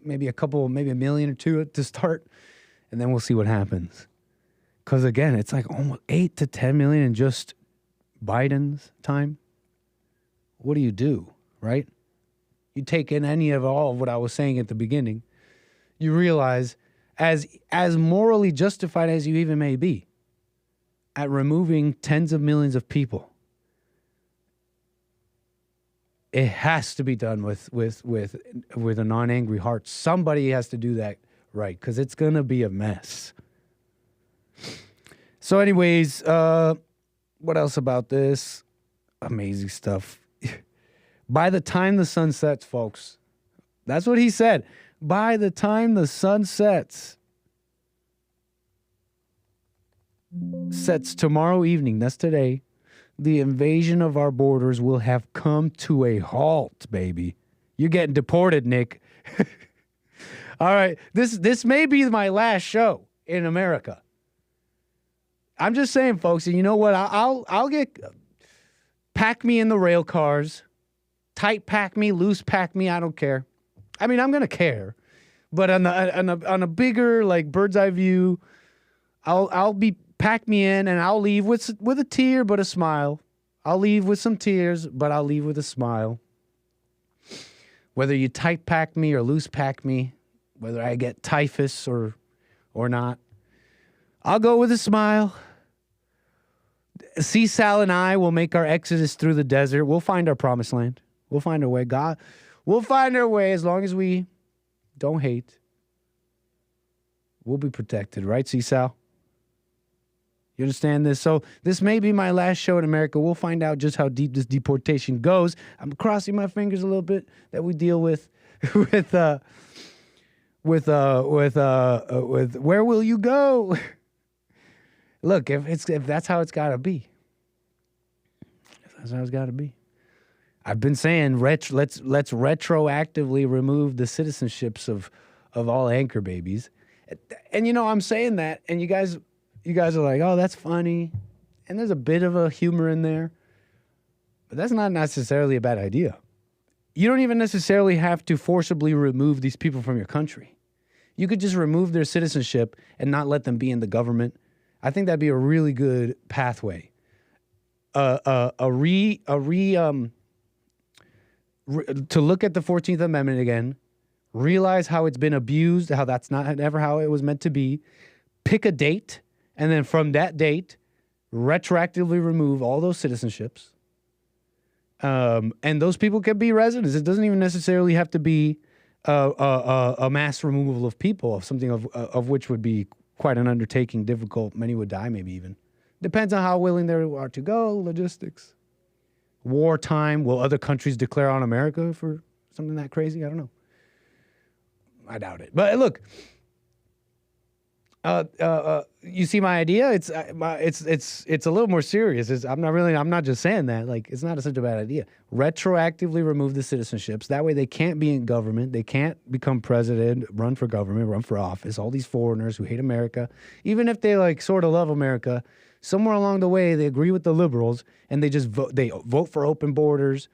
Speaker 13: maybe a million or two to start, and then we'll see what happens. Because, again, it's like almost 8 to 10 million in just Biden's time. What do you do, right? You take in any of all of what I was saying at the beginning, you realize, as morally justified as you even may be, at removing tens of millions of people, it has to be done with a non-angry heart. Somebody has to do that right, because it's going to be a mess. So anyways, what else about this? Amazing stuff. By the time the sun sets, folks, that's what he said. By the time the sun sets tomorrow evening, that's today, the invasion of our borders will have come to a halt, baby. You're getting deported, Nick. All right, this may be my last show in America. I'm just saying, folks, and you know what? I'll pack me in the rail cars, tight pack me, loose pack me. I don't care. I mean, I'm gonna care, but on a bigger, like, bird's eye view, I'll be pack me in, and I'll leave with a tear but a smile. I'll leave with some tears, but I'll leave with a smile. Whether you tight pack me or loose pack me, whether I get typhus or not, I'll go with a smile. 𝒔𝒐𝒄𝒊𝒂𝒍� and I will make our exodus through the desert. We'll find our promised land. We'll find our way. God, we'll find our way as long as we don't hate. We'll be protected, right, 𝒔𝒐𝒊? You understand this? So this may be my last show in America. We'll find out just how deep this deportation goes. I'm crossing my fingers a little bit that we deal with where will you go? Look, if that's how it's got to be. If that's how it's got to be. I've been saying let's retroactively remove the citizenships of all anchor babies. And you know, I'm saying that, and you guys are like, oh, that's funny. And there's a bit of a humor in there. But that's not necessarily a bad idea. You don't even necessarily have to forcibly remove these people from your country. You could just remove their citizenship and not let them be in the government. I think that'd be a really good pathway. To look at the 14th Amendment again, realize how it's been abused, how that's not ever how it was meant to be, pick a date, and then from that date, retroactively remove all those citizenships. And those people can be residents. It doesn't even necessarily have to be a mass removal of people, of something of which would be quite an undertaking, difficult. Many would die, maybe even. Depends on how willing they are to go, logistics. Wartime, will other countries declare on America for something that crazy? I don't know. I doubt it. But look, you see my idea? It's a little more serious. I'm not just saying that. Like, it's not such a bad idea. Retroactively remove the citizenships. That way they can't be in government. They can't become president, run for government, run for office. All these foreigners who hate America, even if they like sort of love America, somewhere along the way they agree with the liberals and they just vote. They vote for open borders,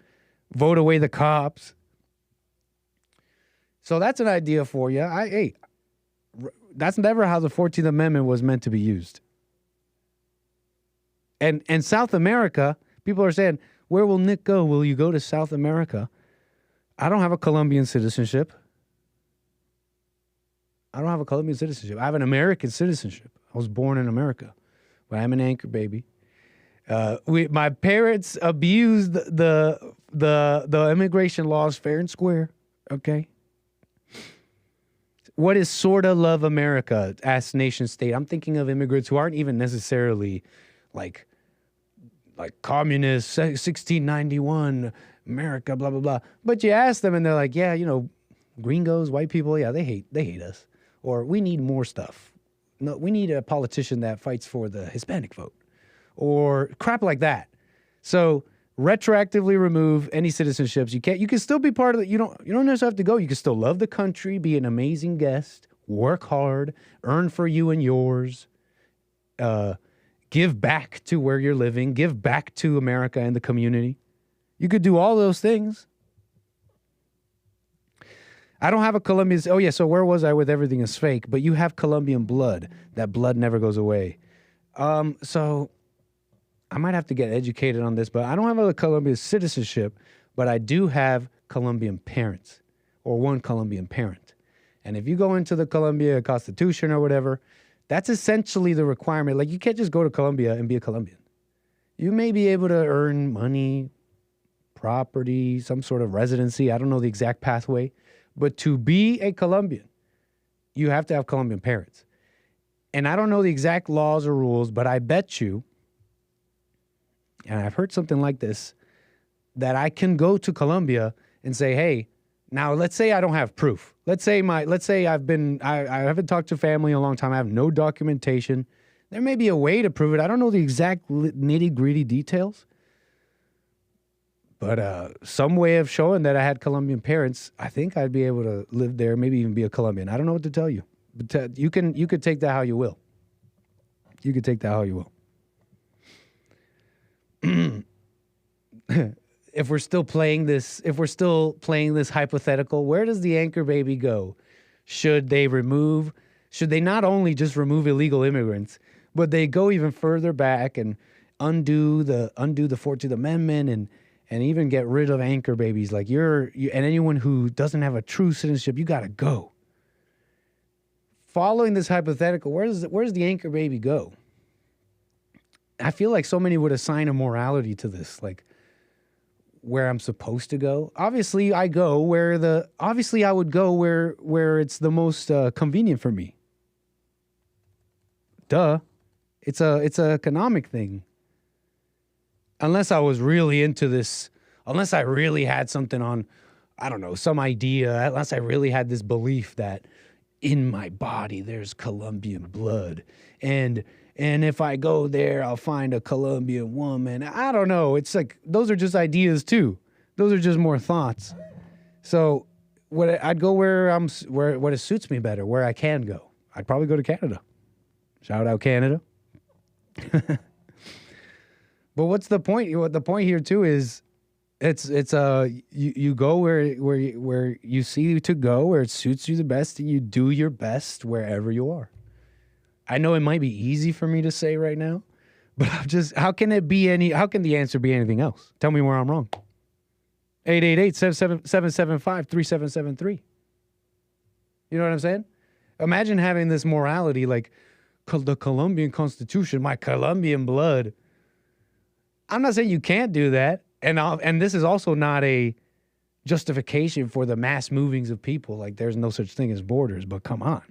Speaker 13: vote away the cops. So that's an idea for you. That's never how the 14th Amendment was meant to be used. And South America, people are saying, where will Nick go? Will you go to South America? I don't have a Colombian citizenship. I don't have a Colombian citizenship. I have an American citizenship. I was born in America, but I'm an anchor baby. My parents abused the immigration laws fair and square. Okay. What is sorta love America as nation state? I'm thinking of immigrants who aren't even necessarily like communists, 1691, America, blah, blah, blah. But you ask them and they're like, yeah, you know, gringos, white people, yeah, they hate us. Or we need more stuff. No, we need a politician that fights for the Hispanic vote. Or crap like that. So retroactively remove any citizenships. You can still be part of it. You don't necessarily have to go. You can still love the country, be an amazing guest, work hard, earn for you and yours, give back to where you're living, give back to America and the community. You could do all those things. I don't have a Colombian. Oh yeah, so where was I with everything is fake? But you have Colombian blood. That blood never goes away. So I might have to get educated on this, but I don't have a Colombian citizenship, but I do have Colombian parents, or one Colombian parent. And if you go into the Colombia Constitution or whatever, that's essentially the requirement. Like, you can't just go to Colombia and be a Colombian. You may be able to earn money, property, some sort of residency. I don't know the exact pathway. But to be a Colombian, you have to have Colombian parents. And I don't know the exact laws or rules, but I bet you, and I've heard something like this, that I can go to Colombia and say, hey, now let's say I don't have proof. Let's say I haven't talked to family in a long time. I have no documentation. There may be a way to prove it. I don't know the exact nitty-gritty details. But some way of showing that I had Colombian parents, I think I'd be able to live there, maybe even be a Colombian. I don't know what to tell you. But you could take that how you will. You could take that how you will. If we're still playing this hypothetical, where does the anchor baby go? Should they not only just remove illegal immigrants, but they go even further back and undo the 14th Amendment and even get rid of anchor babies? Like and anyone who doesn't have a true citizenship, you gotta go. Following this hypothetical, where does the anchor baby go? I feel like so many would assign a morality to this, like where I'm supposed to go. Obviously, I would go where it's the most convenient for me. Duh. It's a economic thing. Unless I was really into this, unless I really had something on, I don't know, some idea, unless I really had this belief that in my body there's Colombian blood, and if I go there I'll find a Colombian woman. I don't know. It's like, those are just ideas too. Those are just more thoughts. So I'd go where it suits me better, where I can go. I'd probably go to Canada. Shout out Canada. But what's the point? What the point here too is, you go where you see to go, where it suits you the best, and you do your best wherever you are. I know it might be easy for me to say right now, but how can the answer be anything else? Tell me where I'm wrong. 888-775-3773. You know what I'm saying? Imagine having this morality, like the Colombian Constitution, my Colombian blood. I'm not saying you can't do that, and this is also not a justification for the mass movings of people. Like, there's no such thing as borders, but come on.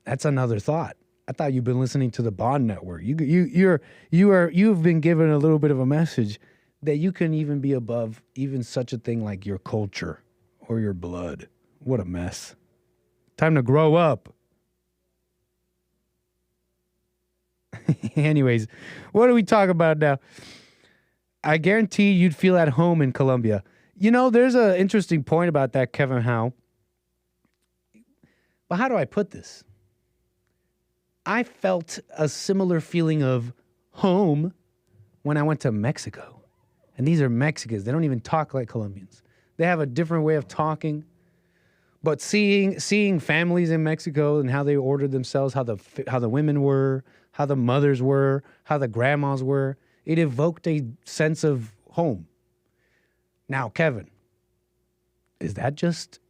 Speaker 13: That's another thought. I thought you've been listening to the Bond Network. You've been given a little bit of a message that you can even be above even such a thing like your culture or your blood. What a mess. Time to grow up. Anyways, what do we talk about now? I guarantee you'd feel at home in Colombia. You know, there's an interesting point about that, Kevin Howe. But how do I put this? I felt a similar feeling of home when I went to Mexico. And these are Mexicans. They don't even talk like Colombians. They have a different way of talking. But seeing families in Mexico and how they ordered themselves, how the women were, how the mothers were, how the grandmas were, it evoked a sense of home. Now, Kevin, is that just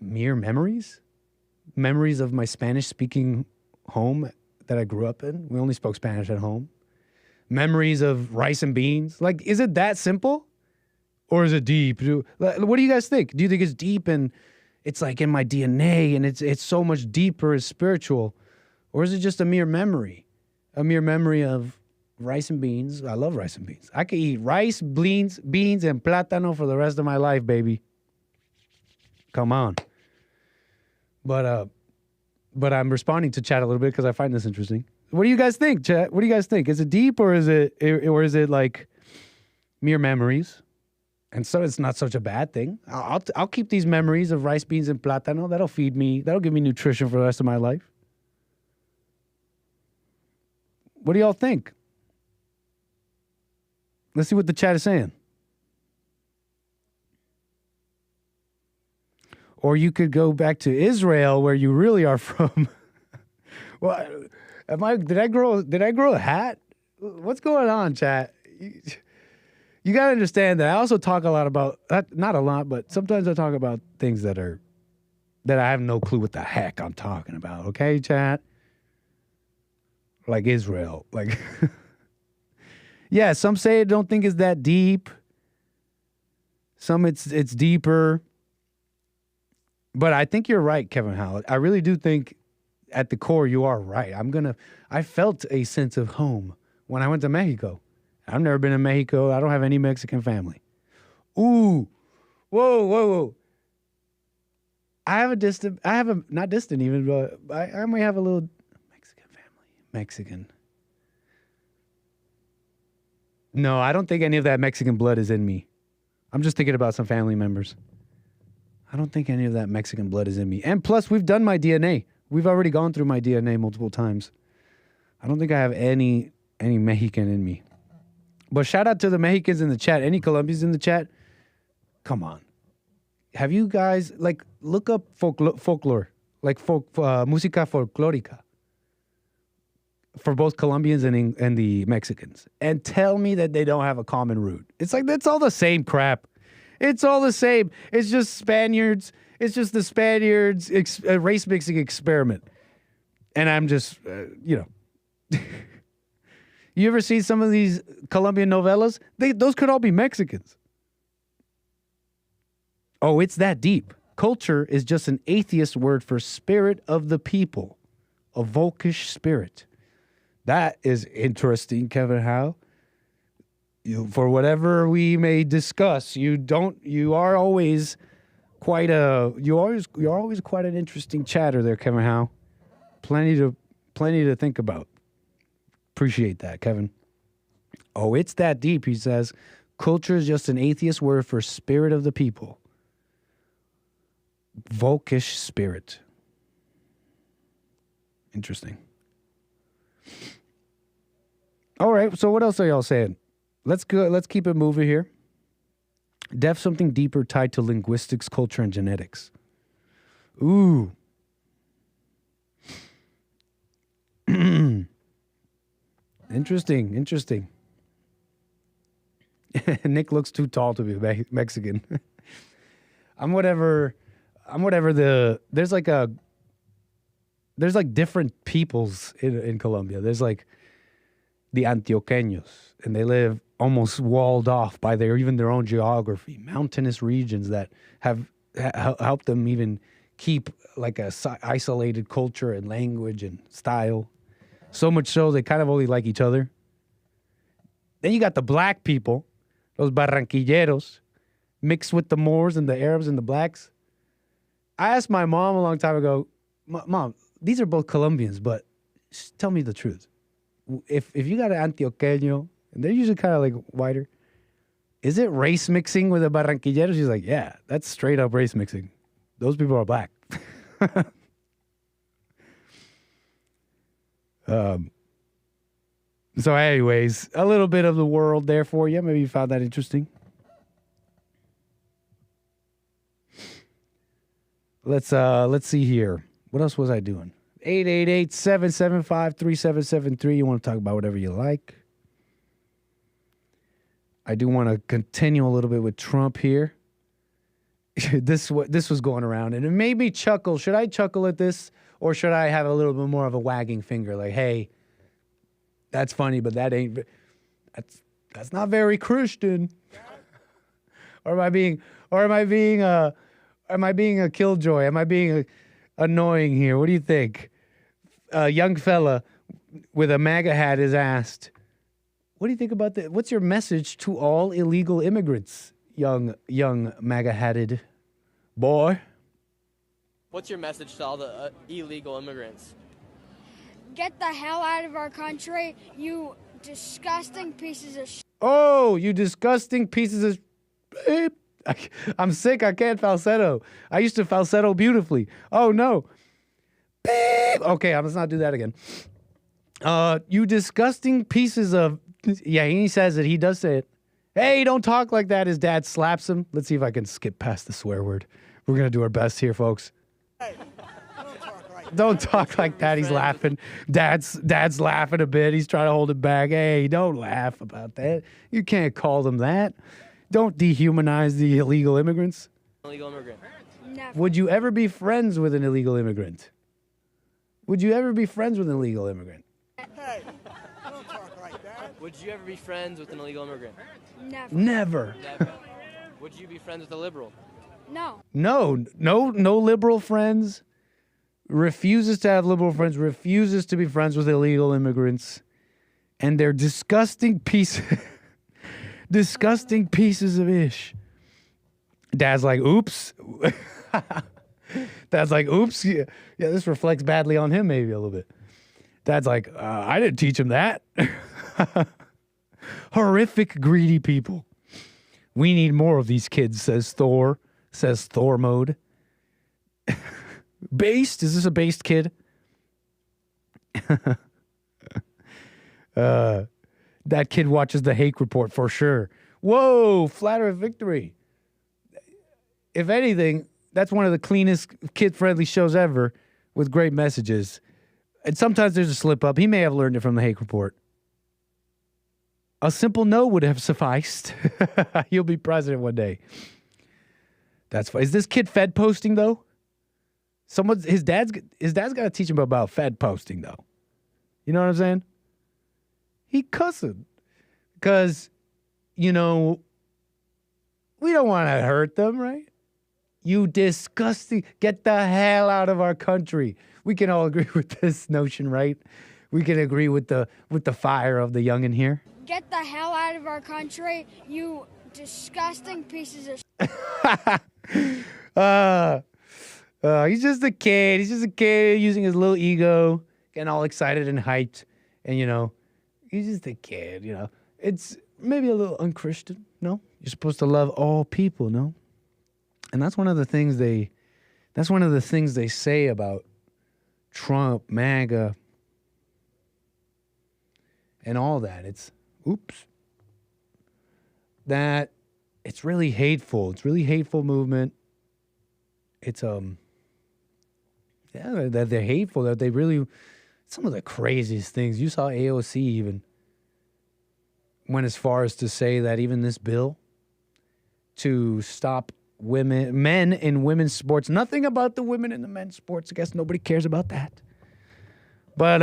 Speaker 13: mere memories? Memories of my Spanish-speaking home that I grew up in. We only spoke Spanish at home. Memories of rice and beans. Like, is it that simple? Or is it deep? What do you guys think? Do you think it's deep and it's like in my DNA and it's so much deeper, it's spiritual? Or is it just a mere memory? A mere memory of rice and beans. I love rice and beans. I could eat rice, beans, and plátano for the rest of my life, baby. Come on. But I'm responding to chat a little bit because I find this interesting. What do you guys think, chat? What do you guys think? Is it deep or is it like mere memories? And so it's not such a bad thing. I'll keep these memories of rice, beans, and plátano. That'll feed me. That'll give me nutrition for the rest of my life. What do y'all think? Let's see what the chat is saying. Or you could go back to Israel, where you really are from. Well, did I grow a hat? What's going on, chat? You got to understand that I also talk a lot about, not a lot, but sometimes I talk about things that I have no clue what the heck I'm talking about. Okay, chat? Like Israel. Like, yeah, some say it don't think it's that deep. Some it's deeper. But I think you're right, Kevin Howell. I really do think at the core you are right. I felt a sense of home when I went to Mexico. I've never been in Mexico. I don't have any Mexican family. Ooh. Whoa. Not distant even, but I might have a little Mexican family. Mexican. No, I don't think any of that Mexican blood is in me. I'm just thinking about some family members. I don't think any of that Mexican blood is in me. And plus, we've done my DNA. We've already gone through my DNA multiple times. I don't think I have any Mexican in me. But shout out to the Mexicans in the chat. Any Colombians in the chat? Come on. Have you guys, look up folklore, música folclórica for both Colombians and the Mexicans. And tell me that they don't have a common root. It's like, that's all the same crap. It's all the same. It's just Spaniards. It's just the Spaniards race mixing experiment. And I'm just, You ever see some of these Colombian novellas? Those could all be Mexicans. Oh, it's that deep. Culture is just an atheist word for spirit of the people. A Volkish spirit. That is interesting, Kevin Howe. For whatever we may discuss, you're always quite an interesting chatter there, Kevin Howe. Plenty to think about. Appreciate that, Kevin. Oh, it's that deep, he says. Culture is just an atheist word for spirit of the people. Volkish spirit. Interesting. All right, so what else are y'all saying? Let's keep it moving here. Def something deeper tied to linguistics, culture, and genetics. Ooh. Interesting. Nick looks too tall to be Mexican. I'm whatever there's different peoples in Colombia. There's like the Antioqueños, and they live almost walled off by their own geography, mountainous regions that have helped them even keep like a isolated culture and language and style. So much so they kind of only like each other. Then you got the black people, those Barranquilleros, mixed with the Moors and the Arabs and the blacks. I asked my mom a long time ago, Mom, these are both Colombians, but tell me the truth. If you got an Antioqueño, and they're usually kind of like whiter, is it race mixing with a Barranquillero? She's like, yeah, that's straight up race mixing. Those people are black. So anyways, a little bit of the world there for you. Maybe you found that interesting. Let's see here. What else was I doing? 888-775-3773. You want to talk about whatever you like. I do want to continue a little bit with Trump here. this was going around, and it made me chuckle. Should I chuckle at this, or should I have a little bit more of a wagging finger, like, "Hey, that's funny, but that's not very Christian"? Or am I being a killjoy? Am I being annoying here? What do you think? A young fella with a MAGA hat is asked, "What do you think about that? What's your message to all illegal immigrants?" Young MAGA-hatted boy.
Speaker 6: What's your message to all the illegal immigrants?
Speaker 14: Get the hell out of our country, you disgusting pieces of shit.
Speaker 13: Oh, you disgusting pieces of... I'm sick. I can't falsetto. I used to falsetto beautifully. Oh, no. Beep. Okay, let's not do that again. You disgusting pieces of... Yeah, he says it. He does say it. "Hey, don't talk like that." His dad slaps him. Let's see if I can skip past the swear word. We're going to do our best here, folks.
Speaker 9: Hey,
Speaker 13: don't talk like that. He's laughing. Dad's laughing a bit. He's trying to hold it back. Hey, don't laugh about that. You can't call them that. Don't dehumanize the illegal immigrants.
Speaker 6: Illegal immigrant.
Speaker 14: Never.
Speaker 13: Would you ever be friends with an illegal immigrant? Would you ever be friends with an illegal immigrant?
Speaker 9: hey, don't talk like that.
Speaker 6: Would you ever be friends with an illegal immigrant?
Speaker 14: Never.
Speaker 13: Never.
Speaker 6: Never. Would you be friends with a liberal?
Speaker 14: No.
Speaker 13: No liberal friends. Refuses to have liberal friends. Refuses to be friends with illegal immigrants. And they're disgusting pieces of ish. Dad's like, oops. Dad's like, oops. Yeah, this reflects badly on him maybe a little bit. Dad's like, I didn't teach him that. Horrific, greedy people. We need more of these kids, says Thor mode. Based? Is this a based kid? That kid watches the Hake Report for sure. Whoa, flat Earth victory. If anything, that's one of the cleanest, kid-friendly shows ever with great messages. And sometimes there's a slip up. He may have learned it from the Hake Report. A simple no would have sufficed. He'll be president one day. That's fine. Is this kid Fed posting though? His dad's got to teach him about Fed posting though. You know what I'm saying? He cussing because, we don't want to hurt them, right? You disgusting! Get the hell out of our country. We can all agree with this notion, right? We can agree with the fire of the youngin' here.
Speaker 14: Get the hell out of our country, you disgusting pieces of shit.
Speaker 13: He's just a kid. He's just a kid using his little ego, getting all excited and hyped. And, he's just a kid, It's maybe a little unchristian, no? You're supposed to love all people, no? And that's one of the things they say about Trump, MAGA, and all that. That it's really hateful. It's really hateful movement. It's that they're hateful, that they really, some of the craziest things. You saw AOC even went as far as to say that even this bill to stop men in women's sports, nothing about the women in the men's sports. I guess nobody cares about that. But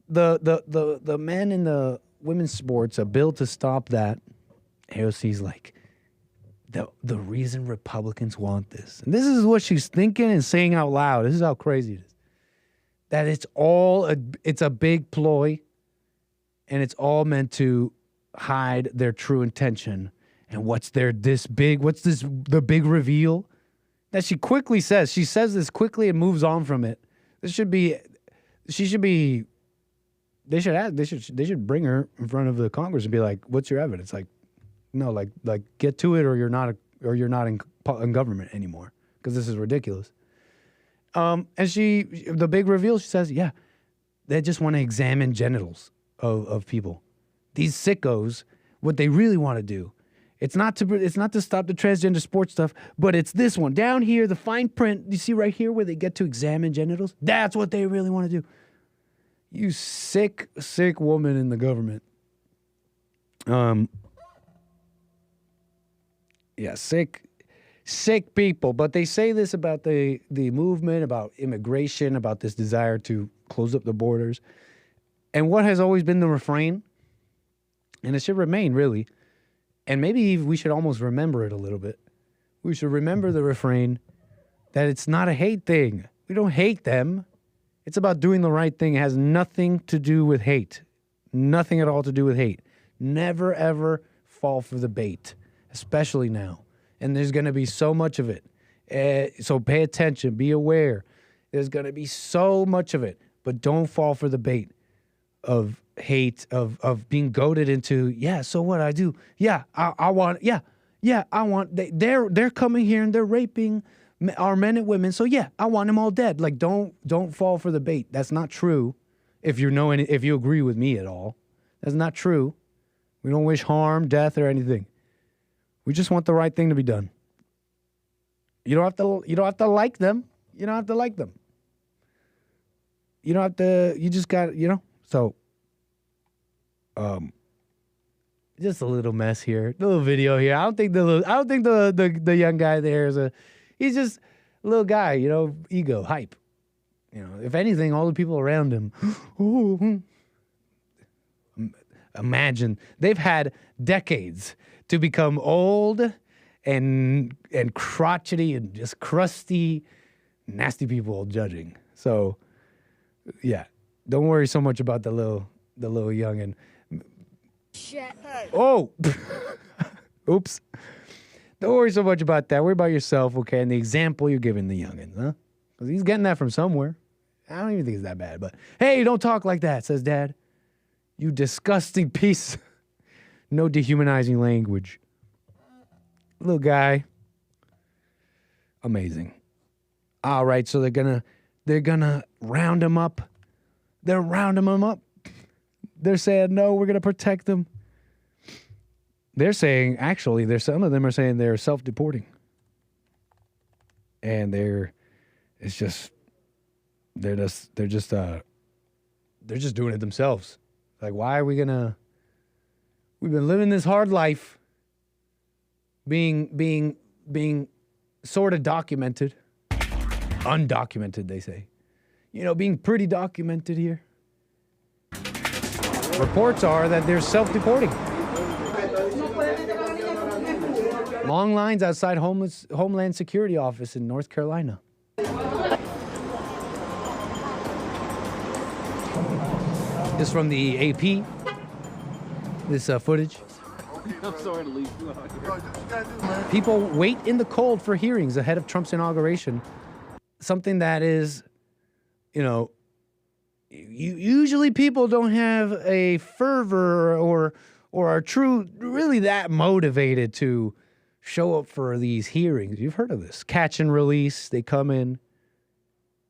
Speaker 13: the men in the women's sports, a bill to stop that, AOC's like, the reason Republicans want this. And this is what she's thinking and saying out loud. This is how crazy it is. That it's a big ploy, and it's all meant to hide their true intention. And the big reveal? That she quickly says. She says this quickly and moves on from it. They should bring her in front of the Congress and be like, what's your evidence? Like, no, like get to it, or you're not in government anymore, because this is ridiculous. And the big reveal, she says, yeah, they just want to examine genitals of people. These sickos, what they really want to do, it's not to stop the transgender sports stuff, but it's this one down here, the fine print. You see right here where they get to examine genitals? That's what they really want to do. You sick woman in the government. Yeah, sick Sick people. But they say this about the movement, about immigration, about this desire to close up the borders. And what has always been the refrain, and it should remain really, and maybe we should almost remember it a little bit. We should remember the refrain that it's not a hate thing. We don't hate them. It's about doing the right thing. It has nothing to do with hate. Nothing at all to do with hate. Never, ever fall for the bait, especially now. And there's going to be so much of it. So pay attention. Be aware. There's going to be so much of it. But don't fall for the bait of hate, of being goaded into, yeah, so what I do? Yeah, I want, I want, they're coming here and they're raping our men and women. So yeah, I want them all dead. Like, don't fall for the bait. That's not true. If you agree with me at all, that's not true. We don't wish harm, death, or anything. We just want the right thing to be done. You don't have to like them. You don't have to like them. You don't have to, you just got, so, just a little mess here, a little video here. I don't think the young guy there he's just a little guy, ego, hype. If anything, all the people around him, imagine they've had decades to become old and crotchety and just crusty, nasty people judging. So, yeah, don't worry so much about the little youngin'.
Speaker 14: Shit.
Speaker 13: Oh, oops. Don't worry so much about that. Worry about yourself, okay? And the example you're giving the youngin', huh? Because he's getting that from somewhere. I don't even think it's that bad, but hey, don't talk like that, says Dad. You disgusting piece. No dehumanizing language. Little guy. Amazing. All right, so they're gonna round him up. They're rounding him up. They're saying, no, we're gonna protect them. They're saying, actually, some of them are saying they're self-deporting. And they're just doing it themselves. Like, why are we've been living this hard life, being sort of documented, undocumented, they say. Being pretty documented here. Reports are that they're self-deporting. Long lines outside Homeland Security office in North Carolina. This is from the AP. This footage.
Speaker 2: I'm sorry to leave you out here.
Speaker 13: People wait in the cold for hearings ahead of Trump's inauguration. Something that is, usually people don't have a fervor or are really that motivated to show up for these hearings. You've heard of this. Catch and release. They come in.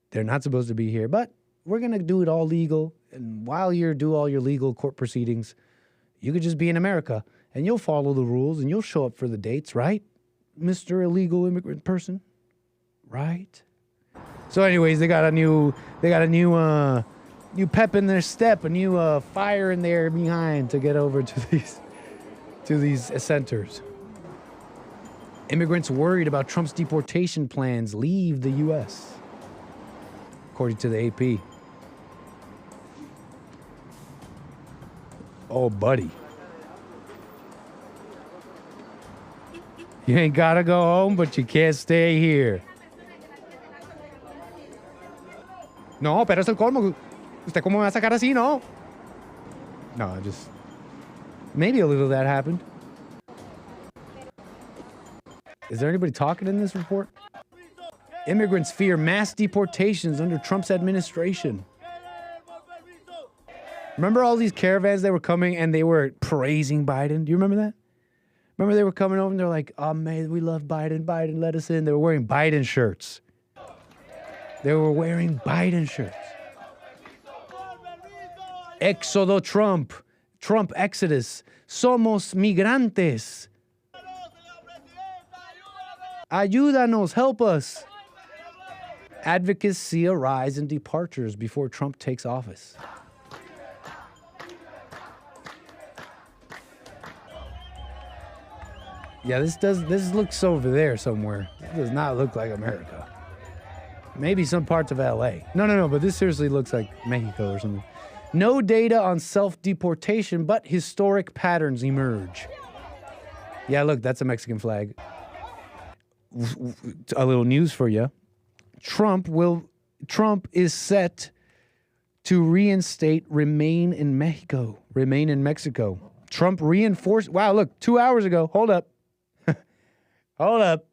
Speaker 13: They're not supposed to be here, but we're going to do it all legal. And while you do all your legal court proceedings, you could just be in America and you'll follow the rules and you'll show up for the dates, right, Mr. Illegal Immigrant Person? Right? So anyways, they got a new pep in their step, a new fire in there behind to get over to these centers. Immigrants worried about Trump's deportation plans leave the U.S., according to the AP. Oh, buddy. You ain't gotta go home, but you can't stay here. No, pero es el colmo. ¿Usted cómo me va a sacar así, no? No, just... Maybe a little of that happened. Is there anybody talking in this report? Immigrants fear mass deportations under Trump's administration. Remember all these caravans that were coming and they were praising Biden? Do you remember that? Remember they were coming over and they're like, oh man, we love Biden. Biden let us in. They were wearing Biden shirts. They were wearing Biden shirts. Éxodo Trump. Trump exodus. Somos migrantes. Ayúdanos, help us. Advocates see a rise in departures before Trump takes office. Yeah, this looks over there somewhere. It does not look like America. Maybe some parts of LA. No, but this seriously looks like Mexico or something. No data on self-deportation, but historic patterns emerge. Yeah, look, that's a Mexican flag. A little news for you. Trump is set to reinstate Remain in Mexico. Trump reinforced. Wow, look, 2 hours ago. Hold up. Hold up.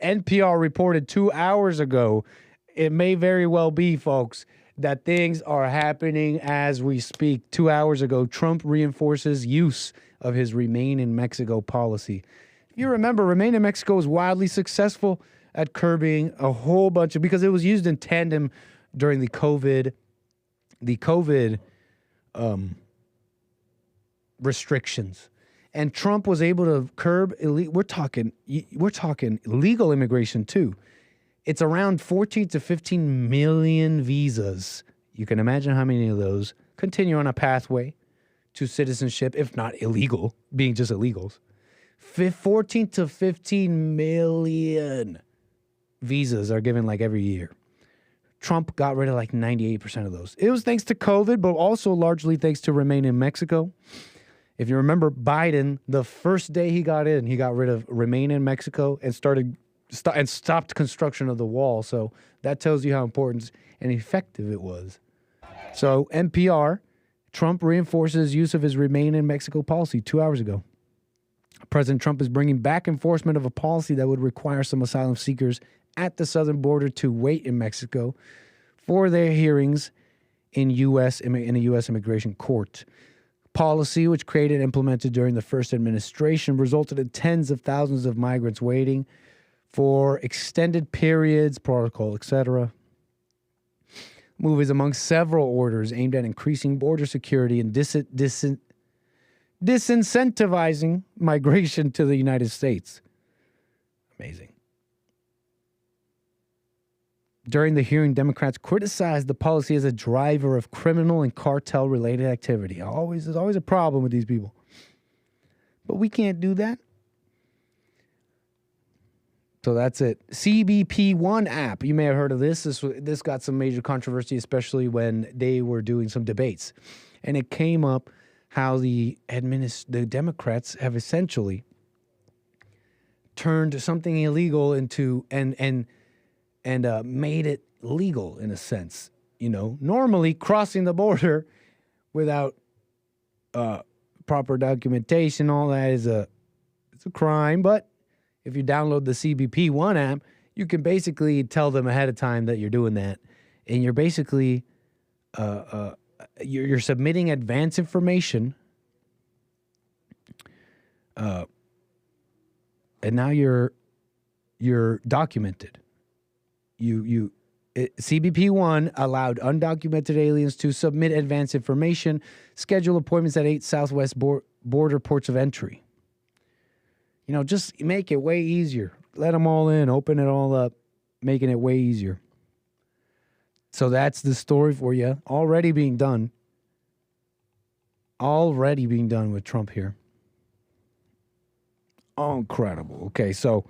Speaker 13: NPR reported 2 hours ago. It may very well be, folks, that things are happening as we speak. 2 hours ago, Trump reinforces use of his Remain in Mexico policy. If you remember, Remain in Mexico was wildly successful at curbing a whole bunch of, because it was used in tandem during the COVID restrictions. And Trump was able to curb we're talking legal immigration too. It's around 14 to 15 million visas. You can imagine how many of those continue on a pathway to citizenship, if not illegal, being just illegals. 14 to 15 million visas are given like every year. Trump got rid of like 98% of those. It was thanks to COVID, but also largely thanks to Remain in Mexico. If you remember, Biden, the first day he got in, he got rid of Remain in Mexico and stopped construction of the wall. So that tells you how important and effective it was. So NPR, Trump reinforces use of his Remain in Mexico policy 2 hours ago. President Trump is bringing back enforcement of a policy that would require some asylum seekers at the southern border to wait in Mexico for their hearings in a U.S. immigration court. Policy, which created and implemented during the first administration, resulted in tens of thousands of migrants waiting for extended periods, protocol, etc. Move is among several orders aimed at increasing border security and disincentivizing migration to the United States. Amazing. During the hearing, Democrats criticized the policy as a driver of criminal and cartel-related activity. There's always a problem with these people. But we can't do that. So that's it. CBP One app. You may have heard of this. This got some major controversy, especially when they were doing some debates. And it came up how the Democrats have essentially turned something illegal into and made it legal in a sense. You know, normally crossing the border without proper documentation, all that it's a crime. But if you download the CBP One app, you can basically tell them ahead of time that you're doing that, and you're basically you're submitting advance information, and now you're documented. CBP One allowed undocumented aliens to submit advance information, schedule appointments at 8 Southwest border ports of entry. You know, just make it way easier. Let them all in, open it all up, making it way easier. So that's the story for you. Already being done with Trump here. Oh, incredible. Okay, so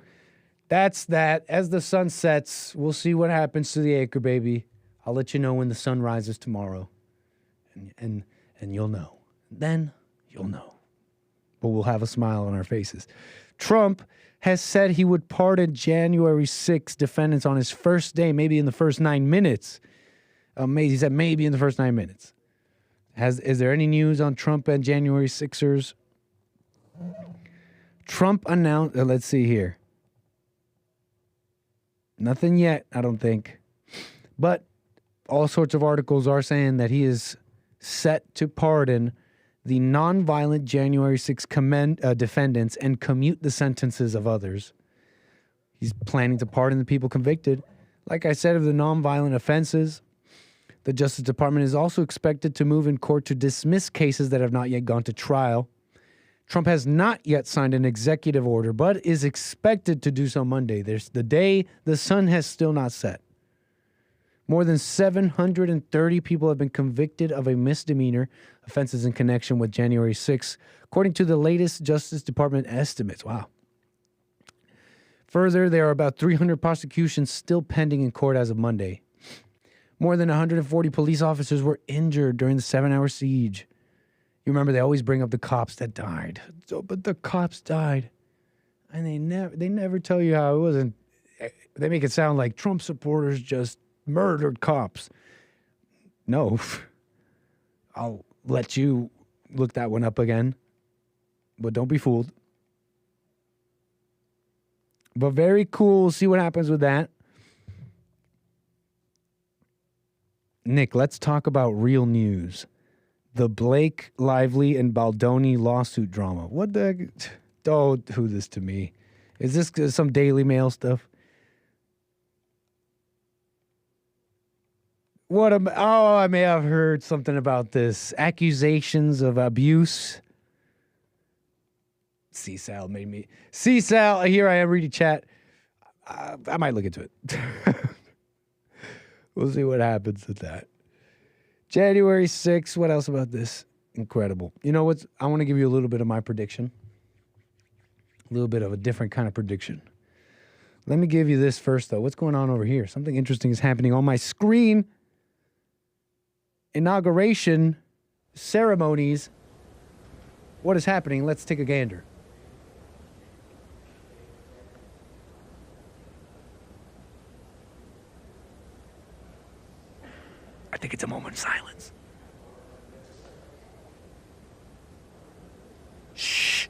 Speaker 13: that's that. As the sun sets, we'll see what happens to the acre baby. I'll let you know when the sun rises tomorrow. And you'll know. Then you'll know. But we'll have a smile on our faces. Trump has said he would pardon January 6 defendants on his first day, maybe in the first 9 minutes. He said maybe in the first 9 minutes. Is there any news on Trump and January 6ers? Trump announced, let's see here. Nothing yet, I don't think. But all sorts of articles are saying that he is set to pardon the nonviolent January 6 defendants and commute the sentences of others. He's planning to pardon the people convicted. Like I said, of the nonviolent offenses, the Justice Department is also expected to move in court to dismiss cases that have not yet gone to trial. Trump has not yet signed an executive order, but is expected to do so Monday. There's the day the sun has still not set. More than 730 people have been convicted of a misdemeanor offenses in connection with January 6th, according to the latest Justice Department estimates. Wow. Further, there are about 300 prosecutions still pending in court as of Monday. More than 140 police officers were injured during the 7-hour siege. You remember they always bring up the cops that died. But the cops died. And they never tell you how it wasn't. They make it sound like Trump supporters just murdered cops. No. I'll let you look that one up again. But don't be fooled. But very cool. See what happens with that. Nick, let's talk about real news. The Blake Lively and Baldoni lawsuit drama. What the heck? Don't do this to me. Is this some Daily Mail stuff? I may have heard something about this. Accusations of abuse. CSAL made me. CSAL, here I am reading chat. I might look into it. We'll see what happens with that. January 6th. What else about this? Incredible. You know what? I want to give you a little bit of my prediction. A little bit of a different kind of prediction. Let me give you this first, though. What's going on over here? Something interesting is happening on my screen. Inauguration ceremonies. What is happening? Let's take a gander. I think it's a moment of silence. Shh.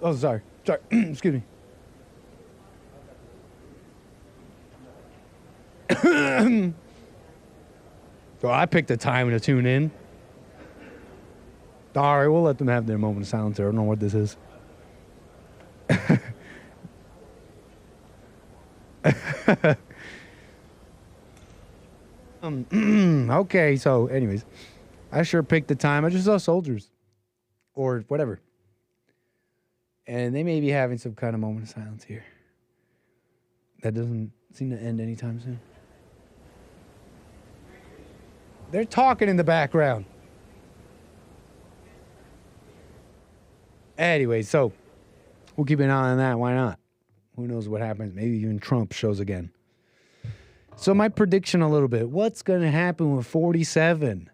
Speaker 13: Oh, sorry. Excuse me. So I picked a time to tune in. All right, we'll let them have their moment of silence there. I don't know what this is. Okay, so anyways, I sure picked the time. I just saw soldiers or whatever. And they may be having some kind of moment of silence here. That doesn't seem to end anytime soon. They're talking in the background. Anyway, so we'll keep an eye on that. Why not? Who knows what happens? Maybe even Trump shows again. So my prediction a little bit. What's going to happen with 47?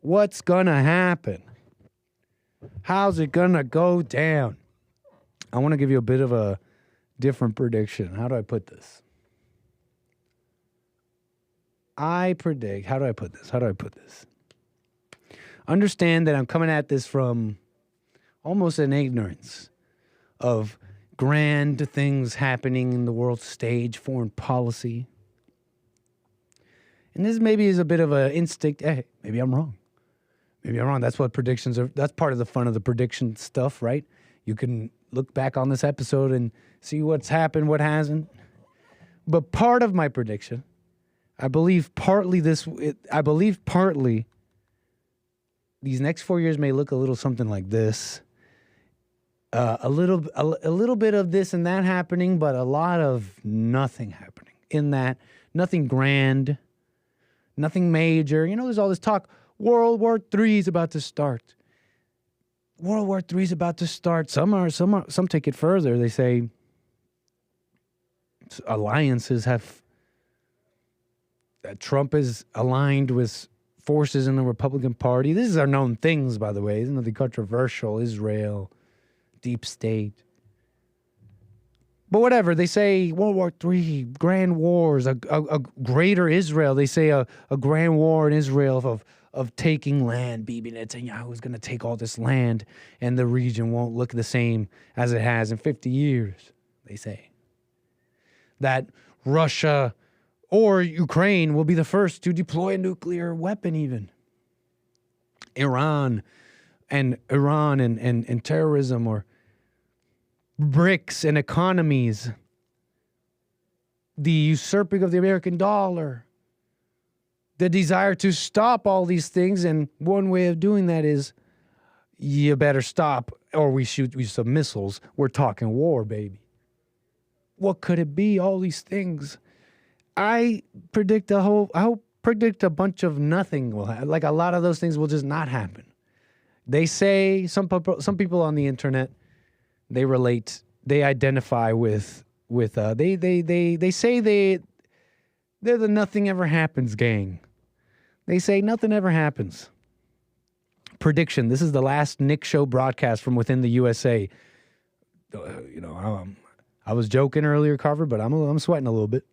Speaker 13: What's going to happen? How's it going to go down? I want to give you a bit of a different prediction. How do I put this? I predict, how do I put this? Understand that I'm coming at this from almost an ignorance of grand things happening in the world stage, foreign policy. And this maybe is a bit of an instinct. Hey, maybe I'm wrong. That's what predictions are. That's part of the fun of the prediction stuff, right? You can look back on this episode and see what's happened, what hasn't. But part of my prediction, I believe partly these next 4 years may look a little something like this. A little bit of this and that happening, but a lot of nothing happening. In that, nothing grand, nothing major. You know, there's all this talk. World War III is about to start. World War III is about to start. Some take it further. They say alliances have. Trump is aligned with forces in the Republican Party. These are known things, by the way. Isn't nothing controversial. Israel, deep state. But whatever, they say World War III, grand wars, a greater Israel. They say a grand war in Israel of taking land. Bibi Netanyahu is going to take all this land and the region won't look the same as it has in 50 years, they say. That Russia or Ukraine will be the first to deploy a nuclear weapon even. Iran and terrorism or BRICS and economies, the usurping of the American dollar, the desire to stop all these things. And one way of doing that is you better stop or we shoot some missiles. We're talking war, baby. What could it be? All these things. I predict a bunch of nothing will happen. Like a lot of those things will just not happen. They say some people on the internet, they relate, they identify with they say they're the nothing ever happens gang. They say nothing ever happens. Prediction. This is the last Nick Show broadcast from within the USA. I was joking earlier, Carver, but I'm sweating a little bit.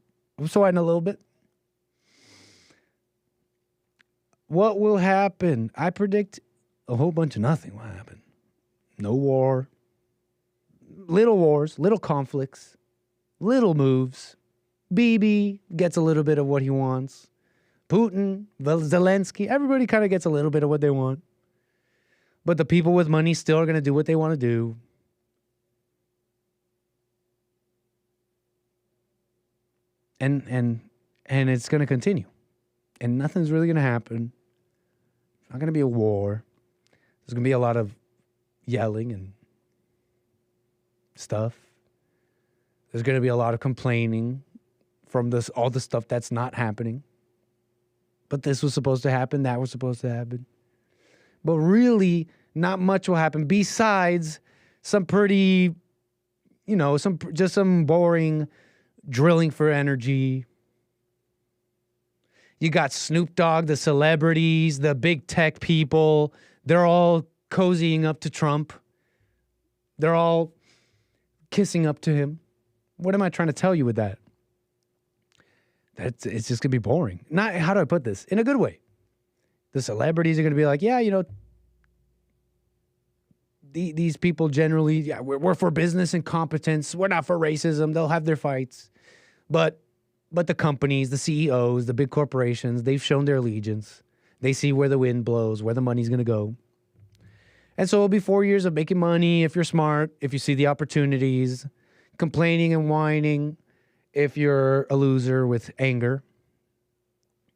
Speaker 13: What will happen? I predict a whole bunch of nothing will happen. No war. Little wars, little conflicts, little moves. Bibi gets a little bit of what he wants. Putin, Zelensky, everybody kind of gets a little bit of what they want. But the people with money still are going to do what they want to do. And it's going to continue. And nothing's really going to happen. It's not going to be a war. There's going to be a lot of yelling and stuff. There's going to be a lot of complaining from all the stuff that's not happening. But this was supposed to happen. That was supposed to happen. But really, not much will happen besides some pretty, some boring drilling for energy. You got Snoop Dogg, the celebrities, the big tech people. They're all cozying up to Trump. They're all kissing up to him. What am I trying to tell you with that? It's just going to be boring. Not, how do I put this? In a good way. The celebrities are going to be like, these people generally, we're for business and competence. We're not for racism. They'll have their fights. But the companies, the CEOs, the big corporations, they've shown their allegiance. They see where the wind blows, where the money's going to go. And so it'll be 4 years of making money if you're smart, if you see the opportunities, complaining and whining if you're a loser with anger,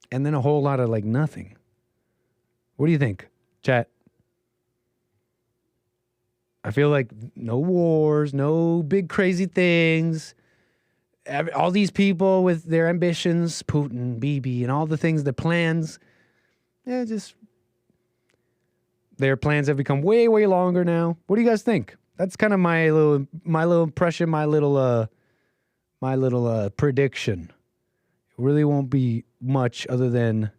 Speaker 13: and then a whole lot of nothing. What do you think, chat? I feel like no wars, no big crazy things. All these people with their ambitions, Putin, Bibi, and all the things, the plans, their plans have become way, way longer now. What do you guys think? That's kind of my little impression, my little prediction. It really won't be much other than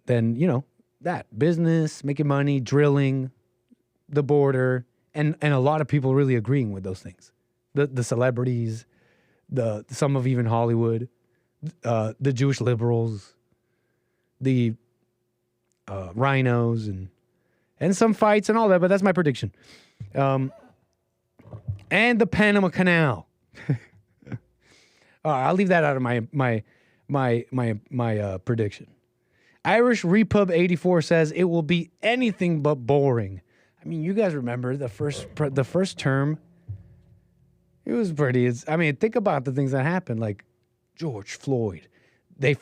Speaker 13: that business, making money, drilling, the border, and a lot of people really agreeing with those things. The celebrities, some of even Hollywood, the Jewish liberals, the rhinos, and some fights and all that. But that's my prediction. And the Panama Canal. I'll leave that out of my prediction. Irish Repub 84 says it will be anything but boring. I mean, you guys remember the first term. It was pretty. Think about the things that happened, like George Floyd. The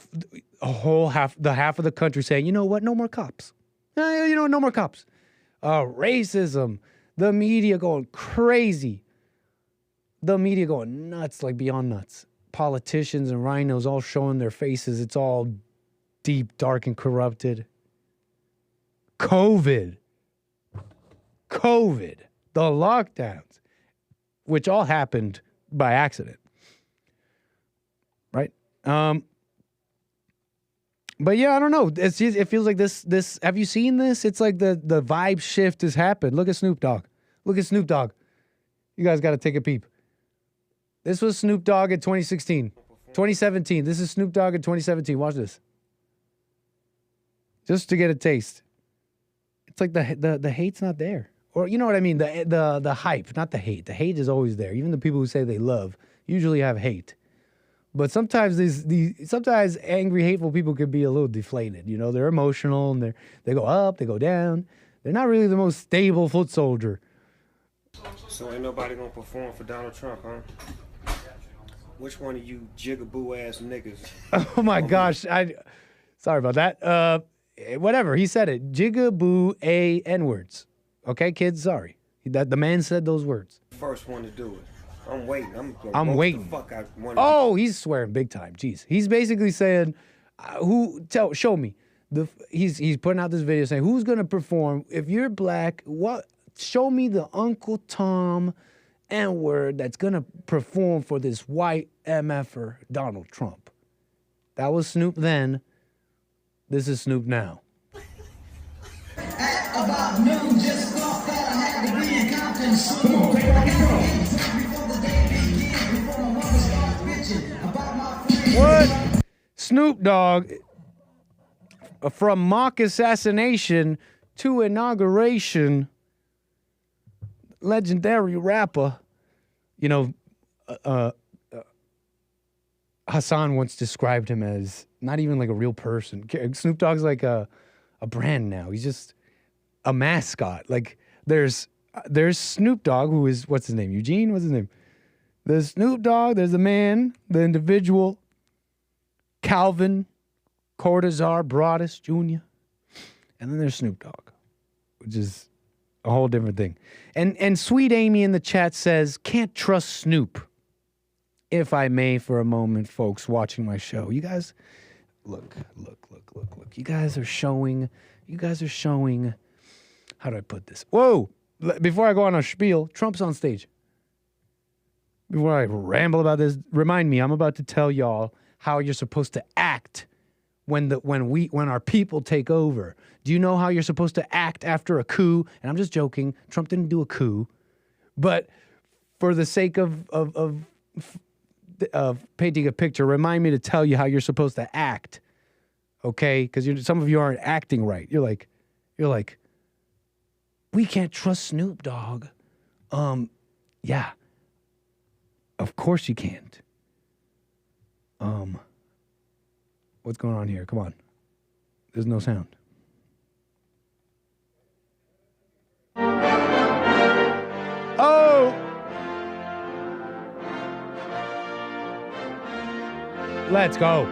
Speaker 13: half of the country saying, you know what, no more cops. No more cops. Racism. The media going crazy. The media going nuts, like beyond nuts. Politicians and rhinos all showing their faces. It's all deep, dark, and corrupted. COVID, the lockdowns, which all happened by accident, right? But yeah, I don't know. It feels like this. Have you seen this? It's like the vibe shift has happened. Look at Snoop Dogg. You guys got to take a peep. This was Snoop Dogg in 2017. This is Snoop Dogg in 2017. Watch this. Just to get a taste. It's like the hate's not there. Or you know what I mean? The hype, not the hate. The hate is always there. Even the people who say they love usually have hate. But sometimes sometimes angry, hateful people could be a little deflated. They're emotional and they go up, they go down. They're not really the most stable foot soldier.
Speaker 15: So ain't nobody gonna perform for Donald Trump, huh? Which one of you jigaboo ass niggas?
Speaker 13: Oh my gosh. Sorry about that. Whatever. He said it. Jigaboo A N-words. Okay, kids? Sorry. The man said those words.
Speaker 15: First one to do it. I'm waiting.
Speaker 13: I'm waiting.
Speaker 15: The fuck out one
Speaker 13: Oh, he's swearing big time. Jeez. He's basically saying, show me. He's putting out this video saying, who's going to perform? If you're black, show me the Uncle Tom N-word that's going to perform for this white MFer, Donald Trump. That was Snoop then. This is Snoop now.
Speaker 16: At about noon, just thought that I had to be in Hampton soon.
Speaker 13: What? Snoop Dogg, from mock assassination to inauguration, legendary rapper. You know, Hassan once described him as not even like a real person. Snoop Dogg's like a brand now. He's just a mascot. Like there's Snoop Dogg, who is, what's his name? Eugene? What's his name? There's Snoop Dogg, there's the man, the individual, Calvin Cortazar Jr. And then there's Snoop Dogg, which is a whole different thing. And Sweet Amy in the chat says, can't trust Snoop. If I may, for a moment, folks watching my show. You guys, look. You guys are showing, how do I put this? Whoa! Before I go on a spiel, Trump's on stage. Before I ramble about this, remind me, I'm about to tell y'all how you're supposed to act when our people take over. Do you know how you're supposed to act after a coup? And I'm just joking. Trump didn't do a coup. But for the sake of painting a picture, remind me to tell you how you're supposed to act. Okay? Because some of you aren't acting right. You're like, we can't trust Snoop Dogg. Yeah. Of course you can't. What's going on here? Come on. There's no sound. Oh! Let's go.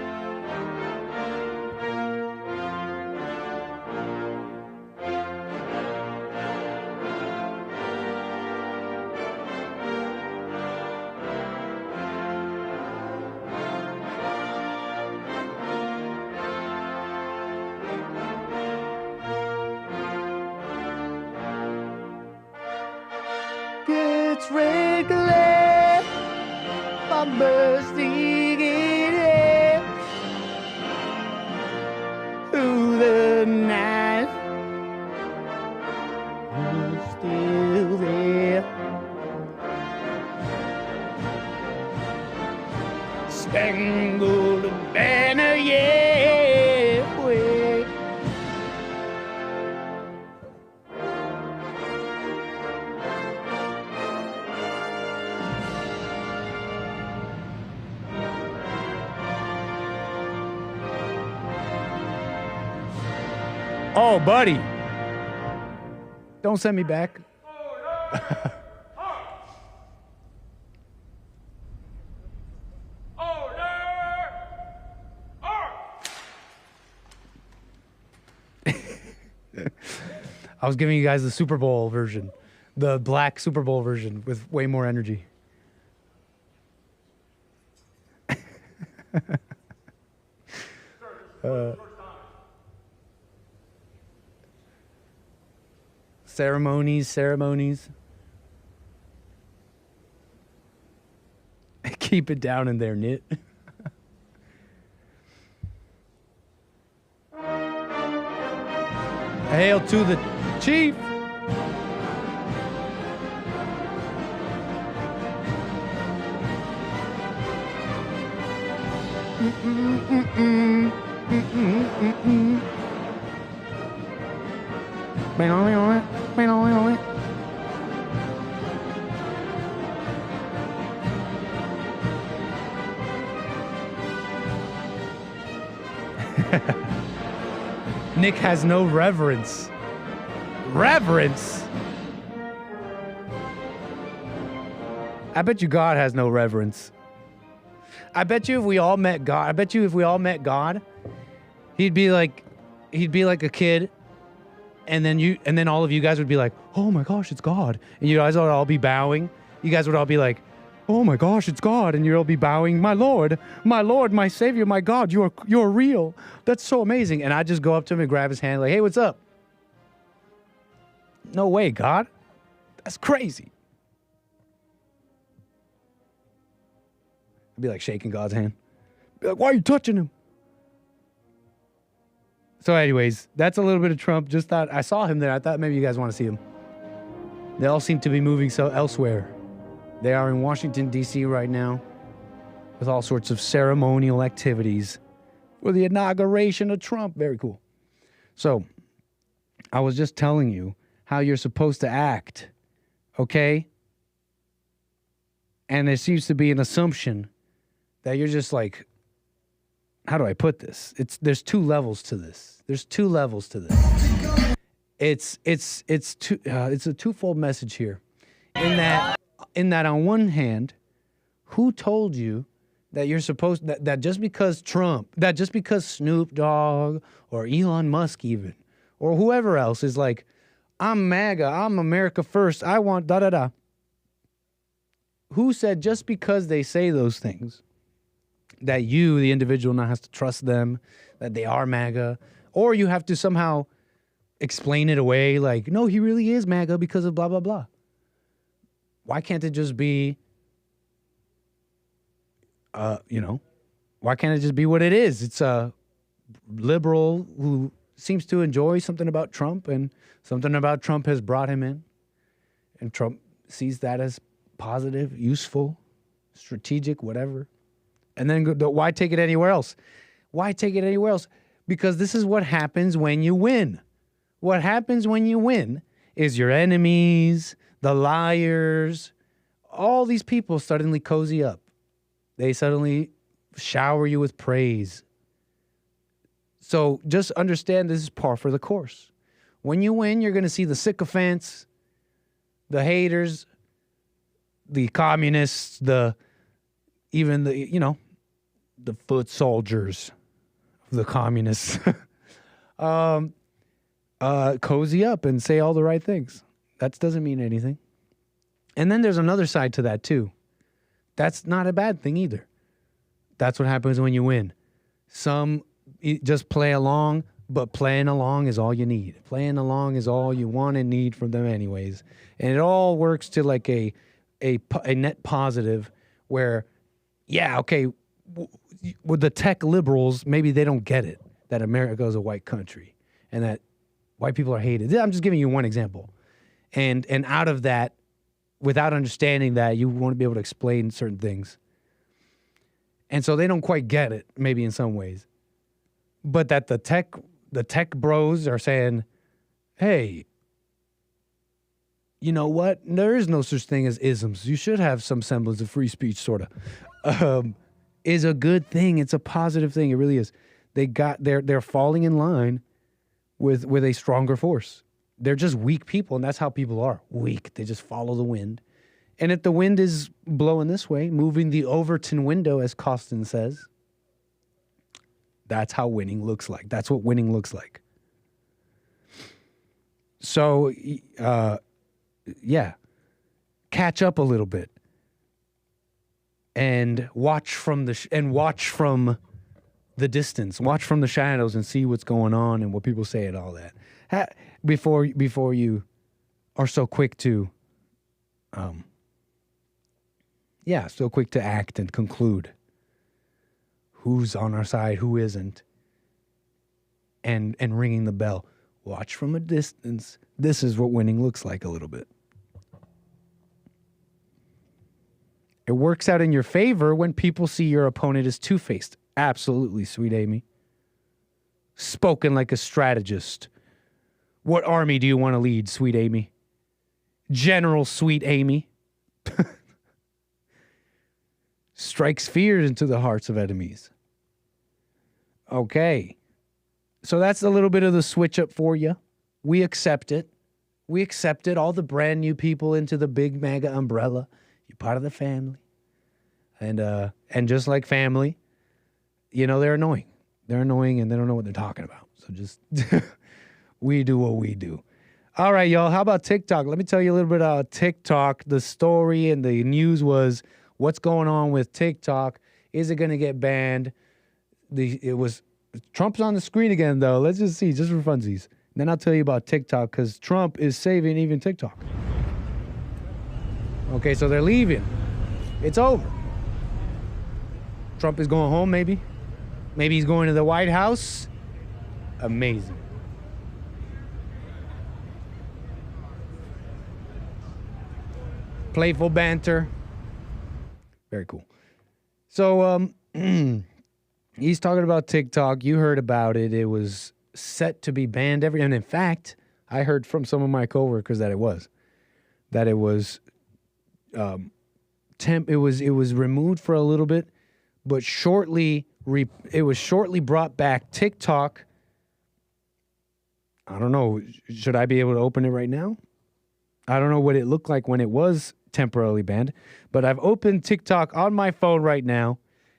Speaker 13: It's regular, my mercy it through the night. Who's still there? Spangled banner, yeah, wait. Oh, buddy. Don't send me back. I was giving you guys the Super Bowl version, the black Super Bowl version with way more energy. Ceremonies. Keep it down in there, Nit. Hail to the chief. Nick has no reverence. Reverence? I bet you God has no reverence. I bet you if we all met God, he'd be like a kid, and then all of you guys would be like, oh my gosh, it's God. And you guys would all be bowing. You guys would all be like, oh my gosh, it's God. And you'll all be bowing, my Lord, my Savior, my God, you're real. That's so amazing. And I just go up to him and grab his hand like, hey, what's up? No way, God. That's crazy. I'd be like shaking God's hand. Be like, why are you touching him? So anyways, that's a little bit of Trump. Just thought, I saw him there. I thought maybe you guys want to see him. They all seem to be moving elsewhere. They are in Washington, D.C. right now with all sorts of ceremonial activities for the inauguration of Trump. Very cool. So I was just telling you how you're supposed to act, okay? And there seems to be an assumption that you're just like, how do I put this? There's two levels to this. It's a twofold message here. In that on one hand, who told you that you're supposed that just because Snoop Dogg or Elon Musk even or whoever else is like, I'm MAGA, I'm America first, I want da da da. Who said just because they say those things that you, the individual, now has to trust them, that they are MAGA, or you have to somehow explain it away like, no, he really is MAGA because of blah, blah, blah. Why can't it just be, why can't it just be what it is? It's a liberal who seems to enjoy something about Trump, and something about Trump has brought him in, and Trump sees that as positive, useful, strategic, whatever. And then why take it anywhere else? Because this is what happens when you win. What happens when you win is your enemies, the liars, all these people suddenly cozy up. They suddenly shower you with praise. So just understand this is par for the course. When you win, you're going to see the sycophants, the haters, the communists, even the foot soldiers of the communists cozy up and say all the right things. That doesn't mean anything. And then there's another side to that too. That's not a bad thing either. That's what happens when you win. Some just play along, but playing along is all you need. Playing along is all you want and need from them anyways. And it all works to like a net positive where, yeah, okay, with the tech liberals, maybe they don't get it, that America is a white country and that white people are hated. I'm just giving you one example. And out of that, without understanding that, you want to be able to explain certain things. And so they don't quite get it, maybe in some ways. But that the tech bros are saying, hey, you know what? There is no such thing as isms. You should have some semblance of free speech, sort of. Is a good thing. It's a positive thing. It really is. They're falling in line with a stronger force. They're just weak people, and that's how people are. Weak. They just follow the wind. And if the wind is blowing this way, moving the Overton window, as Costin says, that's how winning looks like. That's what winning looks like. So, yeah, catch up a little bit and watch from the distance. Watch from the shadows and see what's going on and what people say and all that. Before you are so quick to, so quick to act and conclude who's on our side, who isn't, and ringing the bell. Watch from a distance. This is what winning looks like a little bit. It works out in your favor when people see your opponent as two-faced. Absolutely, sweet Amy. Spoken like a strategist. What army do you want to lead, sweet Amy? General Sweet Amy. Strikes fear into the hearts of enemies. Okay. So that's a little bit of the switch up for you. We accept it. We accepted all the brand new people into the big MAGA umbrella. You're part of the family. And just like family, you know, they're annoying. They're annoying and they don't know what they're talking about. So just, we do what we do. All right, y'all. How about TikTok? Let me tell you a little bit about TikTok. The story and the news was what's going on with TikTok. Is it going to get banned? Trump's on the screen again, though. Let's just see, just for funsies. Then I'll tell you about TikTok because Trump is saving even TikTok. Okay, so they're leaving. It's over. Trump is going home, maybe. Maybe he's going to the White House. Amazing. Playful banter. Very cool. So, he's talking about TikTok. You heard about it. It was set to be banned and in fact, I heard from some of my coworkers that it was it was removed for a little bit, but it was shortly brought back. TikTok, I don't know, should I be able to open it right now? I don't know what it looked like when it was temporarily banned, but I've opened TikTok on my phone right now,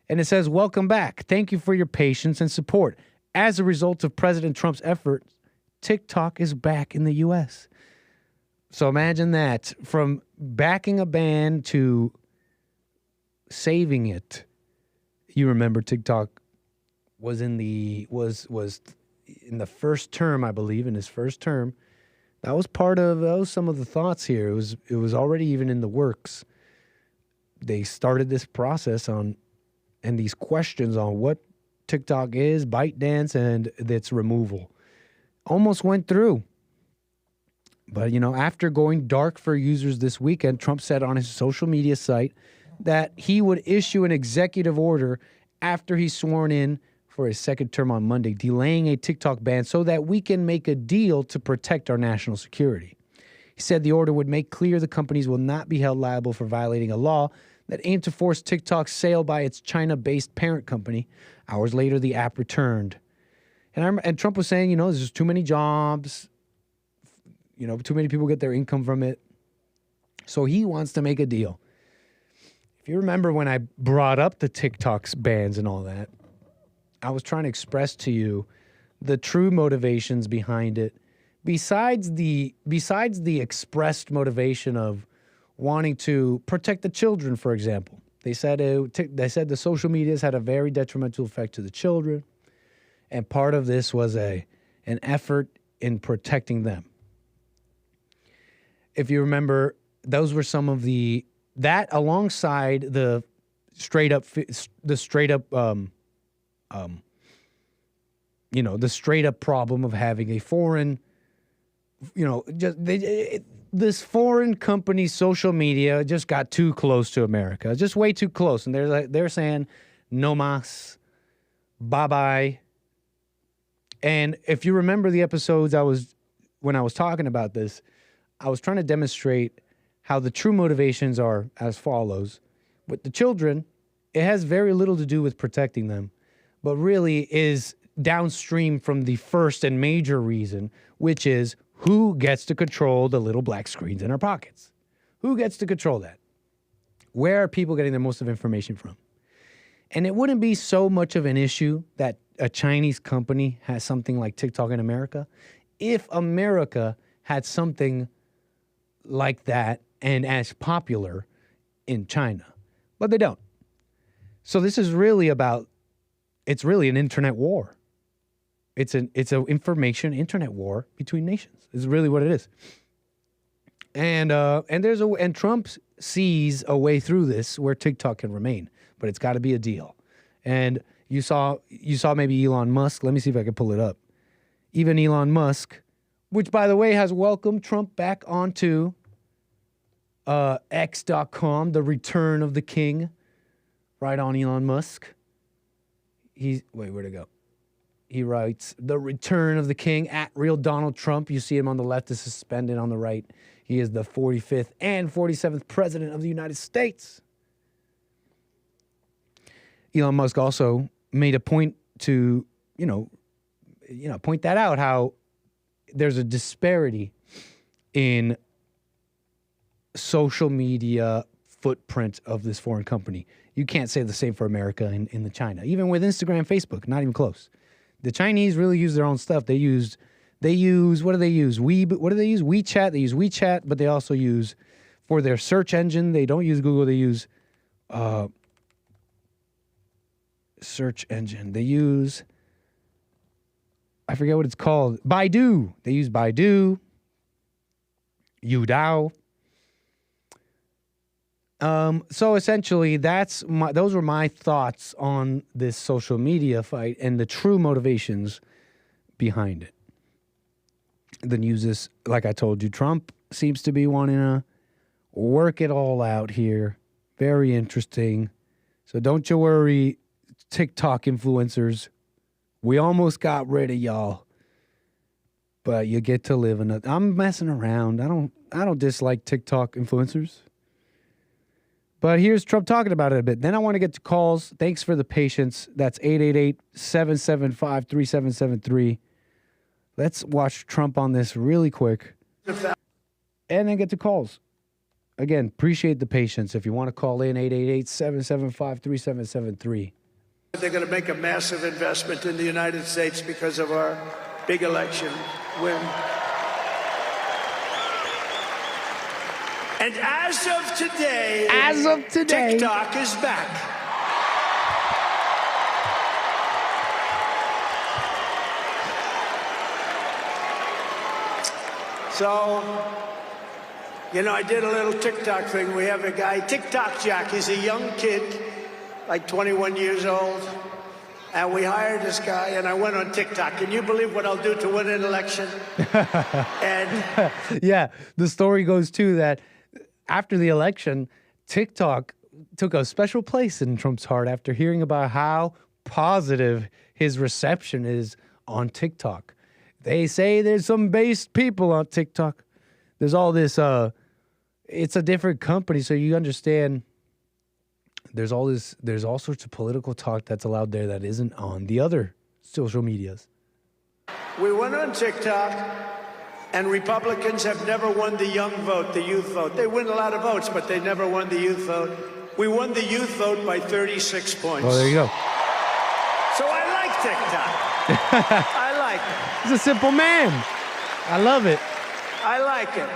Speaker 13: and it says, "Welcome back. Thank you for your patience and support. As a result of President Trump's efforts, TikTok is back in the U.S." So imagine that, from backing a ban to saving it. You remember TikTok was in the first term, I believe, in his first term. That was some of the thoughts here. It was already even in the works. They started this process and these questions on what TikTok is, ByteDance, and its removal. Almost went through. But, you know, after going dark for users this weekend, Trump said on his social media site that he would issue an executive order after he's sworn in for his second term on Monday, delaying a TikTok ban so that we can make a deal to protect our national security. He said the order would make clear the companies will not be held liable for violating a law that aimed to force TikTok's sale by its China-based parent company. Hours later, the app returned. And Trump was saying, you know, there's just too many jobs. You know, too many people get their income from it. So he wants to make a deal. If you remember when I brought up the TikTok's bans and all that, I was trying to express to you the true motivations behind it. Besides the expressed motivation of wanting to protect the children, for example. They said the social medias had a very detrimental effect to the children. And part of this was an effort in protecting them. If you remember, those were some of that alongside the straight up problem of having a foreign, this foreign company's social media just got too close to America, just way too close. And they're saying, no mas, bye-bye. And if you remember the episodes when I was talking about this, I was trying to demonstrate how the true motivations are as follows. With the children, it has very little to do with protecting them, but really is downstream from the first and major reason, which is who gets to control the little black screens in our pockets? Who gets to control that? Where are people getting their most of information from? And it wouldn't be so much of an issue that a Chinese company has something like TikTok in America if America had something like that and as popular in China. But they don't. So this is really it's really an internet war. It's an information internet war between nations. Is really what it is. And Trump sees a way through this where TikTok can remain, but it's got to be a deal. And you saw maybe Elon Musk. Let me see if I can pull it up. Even Elon Musk, which by the way has welcomed Trump back onto X.com, the return of the king. Right on, Elon Musk. Where'd it go? He writes, the return of the king at real Donald Trump. You see him on the left is suspended on the right. He is the 45th and 47th president of the United States. Elon Musk also made a point to, point that out, how there's a disparity in social media footprint of this foreign company. You can't say the same for America in the China. Even with Instagram and Facebook, not even close. The Chinese really use their own stuff. They use what do they use? What do they use? WeChat. They use WeChat, but they also use for their search engine. They don't use Google. They use search engine. They use, I forget what it's called. Baidu. They use Baidu. Youdao. So essentially, those were my thoughts on this social media fight and the true motivations behind it. The news is, like I told you, Trump seems to be wanting to work it all out here. Very interesting. So don't you worry, TikTok influencers. We almost got rid of y'all, but you get to live another. I'm messing around. I don't dislike TikTok influencers. But here's Trump talking about it a bit. Then I want to get to calls. Thanks for the patience. That's 888-775-3773. Let's watch Trump on this really quick. And then get to calls. Again, appreciate the patience. If you want to call in, 888-775-3773.
Speaker 9: They're going to make a massive investment in the United States because of our big election win. And as of today, TikTok is back. So, I did a little TikTok thing. We have a guy, TikTok Jack. He's a young kid, like 21 years old. And we hired this guy, and I went on TikTok. Can you believe what I'll do to win an election? And
Speaker 13: yeah, the story goes too that after the election, TikTok took a special place in Trump's heart after hearing about how positive his reception is on TikTok. They say there's some based people on TikTok. There's all this, it's a different company, so you understand there's all sorts of political talk that's allowed there that isn't on the other social medias.
Speaker 9: We went on TikTok. And Republicans have never won the young vote, the youth vote. They win a lot of votes, but they never won the youth vote. We won the youth vote by 36 points.
Speaker 13: Oh, there you go.
Speaker 9: So I like TikTok. I like it.
Speaker 13: He's a simple man. I love it.
Speaker 9: I like it.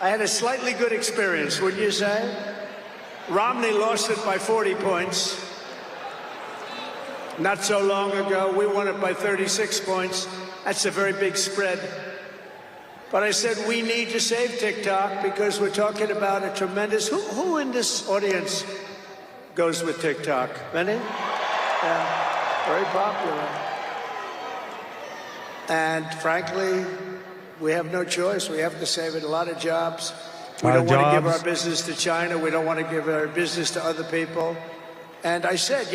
Speaker 9: I had a slightly good experience, wouldn't you say? Romney lost it by 40 points. Not so long ago, we won it by 36 points. That's a very big spread. But I said we need to save TikTok because we're talking about a tremendous... Who in this audience goes with TikTok? Many? Yeah, very popular. And frankly, we have no choice. We have to save it. A lot of jobs. We don't want to give our business to China. We don't want to give our business to other people. And I said,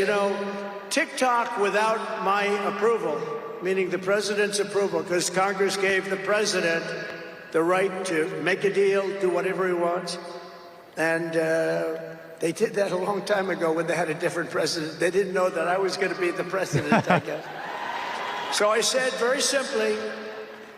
Speaker 9: TikTok without my approval, meaning the president's approval, because Congress gave the president the right to make a deal, do whatever he wants. And they did that a long time ago when they had a different president. They didn't know that I was going to be the president, I guess. So I said, very simply,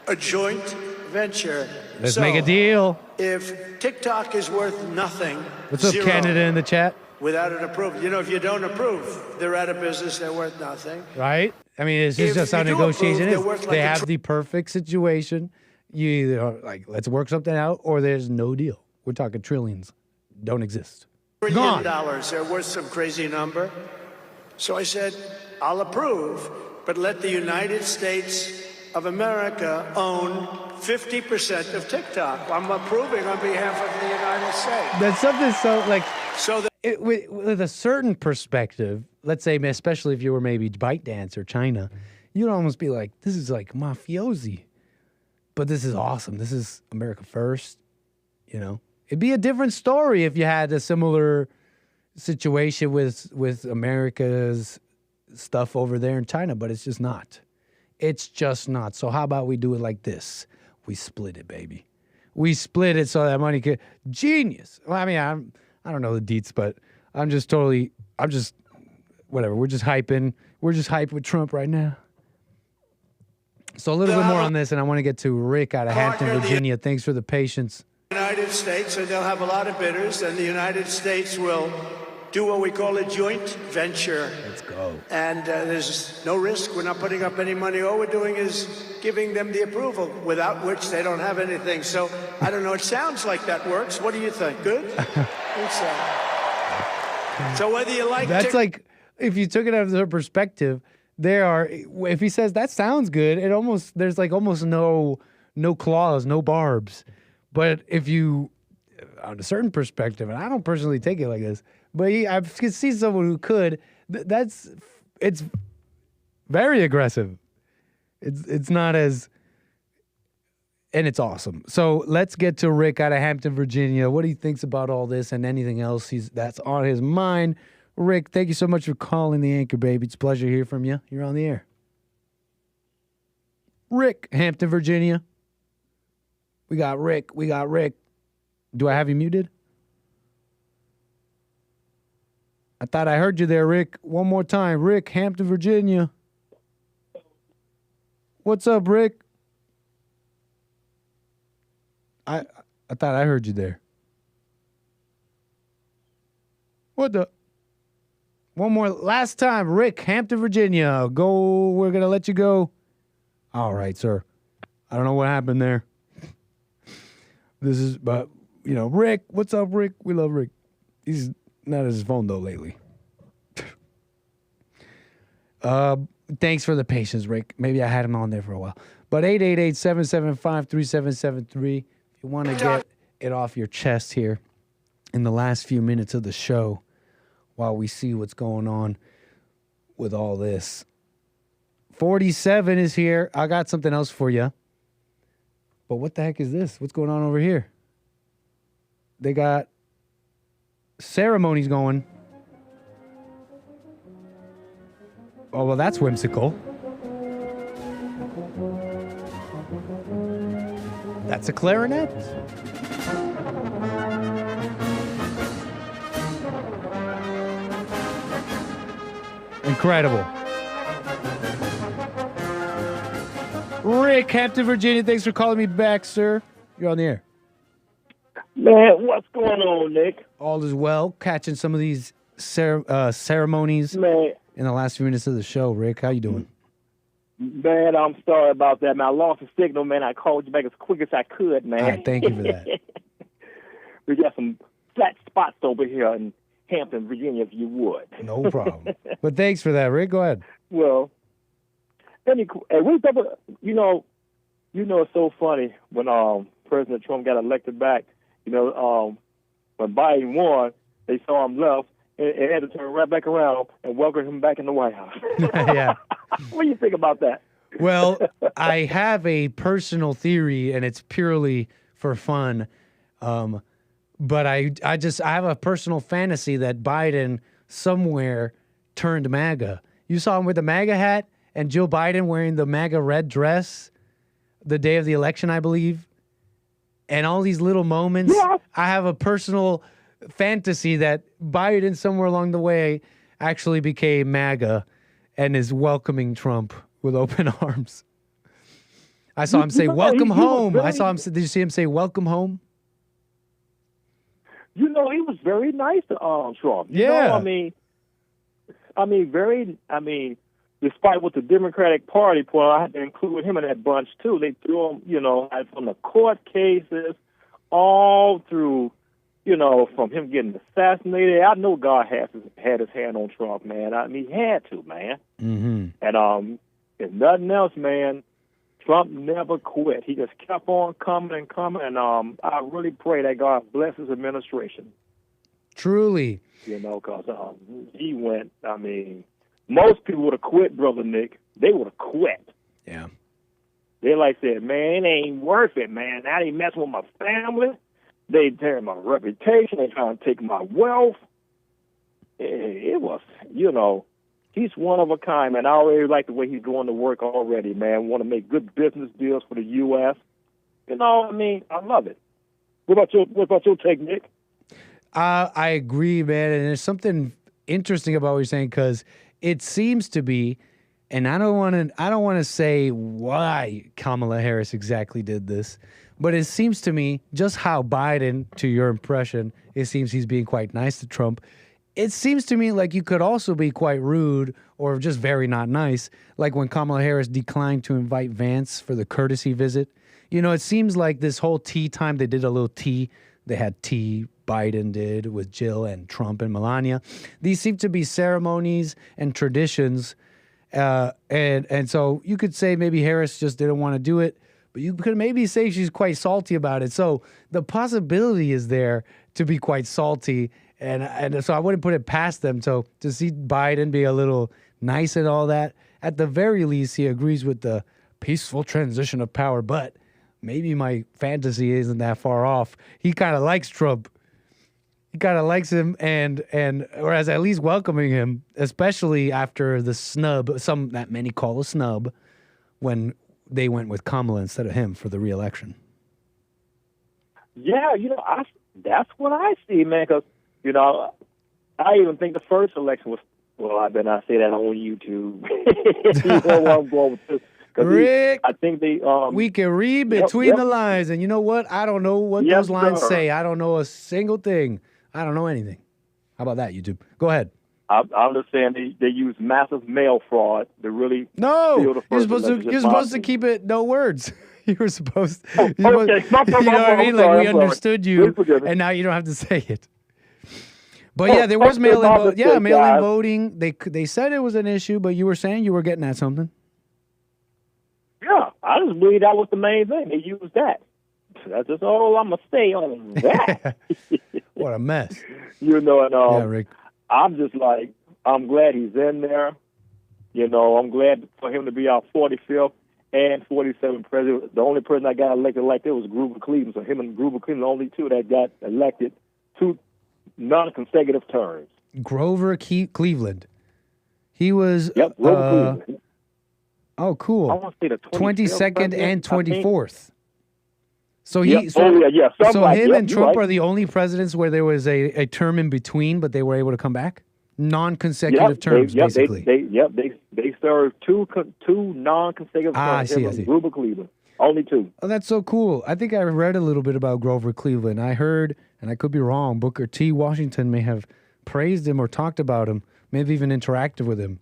Speaker 9: a joint venture.
Speaker 13: Let's make a deal.
Speaker 9: If TikTok is worth nothing,
Speaker 13: what's up, Canada in the chat?
Speaker 9: Without an approval. If you don't approve, they're out of business, they're worth nothing.
Speaker 13: Right? I mean, it's just how negotiation is. They have the perfect situation. You either are like, let's work something out, or there's no deal. We're talking trillions. Don't exist.
Speaker 9: $1 trillion. They're worth some crazy number. So I said, I'll approve, but let the United States of America own 50% of TikTok. I'm approving on behalf of the United States.
Speaker 13: That's something so like...
Speaker 9: So
Speaker 13: with a certain perspective, let's say, especially if you were maybe ByteDance or China, you'd almost be like, this is like mafiosi. But this is awesome. This is America first, It'd be a different story if you had a similar situation with America's stuff over there in China, but it's just not. It's just not. So how about we do it like this? We split it, baby. We split it so that money could... Genius. Well, I mean, I don't know the deets, but I'm just whatever. We're just hyping with Trump right now. So a little bit more on this, and I want to get to Rick out of Hampton, Virginia. Thanks for the patience.
Speaker 9: United States, and they'll have a lot of bidders, and the United States will do what we call a joint venture.
Speaker 13: Let's go.
Speaker 9: And there's no risk. We're not putting up any money. All we're doing is giving them the approval, without which they don't have anything. So, I don't know. It sounds like that works. What do you think? Good? So whether you like...
Speaker 13: That's like, if you took it out of their perspective, if he says, that sounds good, there's like almost no claws, no barbs. But if you, on a certain perspective, and I don't personally take it like this, but I can see someone who could, it's very aggressive. It's not as, and it's awesome. So let's get to Rick out of Hampton, Virginia. What he thinks about all this and anything else that's on his mind. Rick, thank you so much for calling the Anchor, baby. It's a pleasure to hear from you. You're on the air. Rick, Hampton, Virginia. We got Rick. Do I have you muted? I thought I heard you there, Rick. One more time. Rick, Hampton, Virginia. What's up, Rick? I thought I heard you there. What the? One more. Last time, Rick, Hampton, Virginia. Go. We're going to let you go. All right, sir. I don't know what happened there. But, Rick. What's up, Rick? We love Rick. He's not at his phone, though, lately. Thanks for the patience, Rick. Maybe I had him on there for a while. But 888-775-3773. If you want to get it off your chest here in the last few minutes of the show while we see what's going on with all this. 47 is here. I got something else for you. But what the heck is this? What's going on over here? They got ceremonies going. Oh, well, that's whimsical. That's a clarinet. Incredible. Rick, Hampton, Virginia, thanks for calling me back, sir. You're on the air.
Speaker 17: Man, what's going on, Nick?
Speaker 13: All is well. Catching some of these ceremonies in the last few minutes of the show. Rick, how you doing?
Speaker 17: Man, I'm sorry about that, man. I lost the signal, man. I called you back as quick as I could, man.
Speaker 13: All right, thank you for that.
Speaker 17: We got some flat spots over here in Hampton, Virginia, if you would.
Speaker 13: No problem. But thanks for that, Rick. Go ahead.
Speaker 17: Well, it's so funny when President Trump got elected back. When Biden won, they saw him left and had to turn right back around and welcome him back in the White House.
Speaker 13: Yeah.
Speaker 17: What do you think about that?
Speaker 13: Well, I have a personal theory, and it's purely for fun. But I have a personal fantasy that Biden somewhere turned MAGA. You saw him with the MAGA hat and Joe Biden wearing the MAGA red dress the day of the election, I believe. And all these little moments. Yeah. I have a personal fantasy that Biden somewhere along the way actually became MAGA and is welcoming Trump with open arms. I saw him say, welcome home. Did you see him say, welcome home?
Speaker 17: He was very nice to Trump. Despite what the Democratic Party put, I had to include him in that bunch, too. They threw him, from the court cases all through, from him getting assassinated. I know God had his hand on Trump, man. He had to, man.
Speaker 13: Mm-hmm.
Speaker 17: And if nothing else, man, Trump never quit. He just kept on coming and coming. And I really pray that God bless his administration.
Speaker 13: Truly.
Speaker 17: Because he went, most people would have quit, Brother Nick. They would have quit.
Speaker 13: Yeah.
Speaker 17: They said, man, it ain't worth it, man. Now they messing with my family. They tearing my reputation. They trying to take my wealth. It was, he's one of a kind, man. I already like the way he's going to work already, man. Want to make good business deals for the U.S. I love it. What about your take, Nick?
Speaker 13: I agree, man. And there's something interesting about what you're saying, because it seems to be And I don't want to say why Kamala Harris exactly did this, but it seems to me just how Biden, to your impression, it seems he's being quite nice to Trump. It seems to me like you could also be quite rude or just very not nice, like when Kamala Harris declined to invite Vance for the courtesy visit. You know, it seems like this whole tea time, they did a little tea. They had tea, Biden did, with Jill and Trump and Melania. These seem to be ceremonies and traditions. And so you could say maybe Harris just didn't want to do it, but you could maybe say she's quite salty about it. So the possibility is there to be quite salty. And so I wouldn't put it past them. So to see Biden be a little nice and all that, at the very least, he agrees with the peaceful transition of power. But maybe my fantasy isn't that far off. He kind of likes Trump. He kind of likes him or as at least welcoming him, especially after the snub, that many call a snub, when they went with Kamala instead of him for the re-election.
Speaker 17: Yeah, that's what I see, man, because, I even think the first election was, well, I better not say that on YouTube. You know where I'm going with this.
Speaker 13: Rick,
Speaker 17: I think
Speaker 13: we can read between the lines, and you know what? I don't know what those lines say. I don't know a single thing. I don't know anything. How about that, YouTube? Go ahead.
Speaker 17: I understand they use massive mail fraud to really steal the first election.
Speaker 13: You're supposed to keep it no words. You were supposed.
Speaker 17: Okay.
Speaker 13: You know what I mean? Like we understood you,
Speaker 17: and
Speaker 13: and now you don't have to say it. But yeah, there was mail-in voting. Yeah, mail-in voting. They said it was an issue, but you were saying you were getting at something.
Speaker 17: Yeah, I just believe that was the main thing. They used that. That's just all I'm going to say on that.
Speaker 13: What a mess.
Speaker 17: And
Speaker 13: Rick.
Speaker 17: I'm just like, I'm glad he's in there. I'm glad for him to be our 45th and 47th president. The only person that got elected like that was 𒒏💄💂💂. So him and 𒒏💂💂💂, the only two that got elected 2 non-consecutive terms.
Speaker 13: Grover Cleveland. He was...
Speaker 17: Yep, Grover Cleveland.
Speaker 13: Oh, cool.
Speaker 17: I want to say the
Speaker 13: 22nd and 24th. So
Speaker 17: So
Speaker 13: him and Trump are the only presidents where there was a term in between, but they were able to come back? Non-consecutive terms, basically.
Speaker 17: They served two non-consecutive terms.
Speaker 13: I see.
Speaker 17: 𒒏💂💂💂. Only 2.
Speaker 13: Oh, that's so cool. I think I read a little bit about Grover Cleveland. I heard, and I could be wrong, Booker T. Washington may have praised him or talked about him, maybe even interacted with him.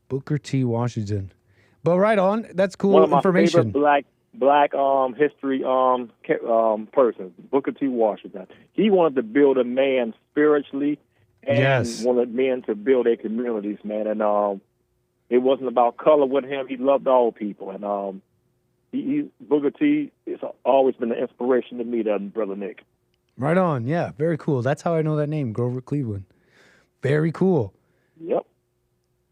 Speaker 13: Booker T. Washington. But right on, that's cool
Speaker 17: One of my
Speaker 13: information.
Speaker 17: favorite black history person, Booker T. Washington. He wanted to build a man spiritually and wanted men to build their communities, man. And it wasn't about color with him. He loved all people. And Booker T. has always been an inspiration to me, Brother Nick.
Speaker 13: Right on, yeah, very cool. That's how I know that name, Grover Cleveland. Very cool.
Speaker 17: Yep.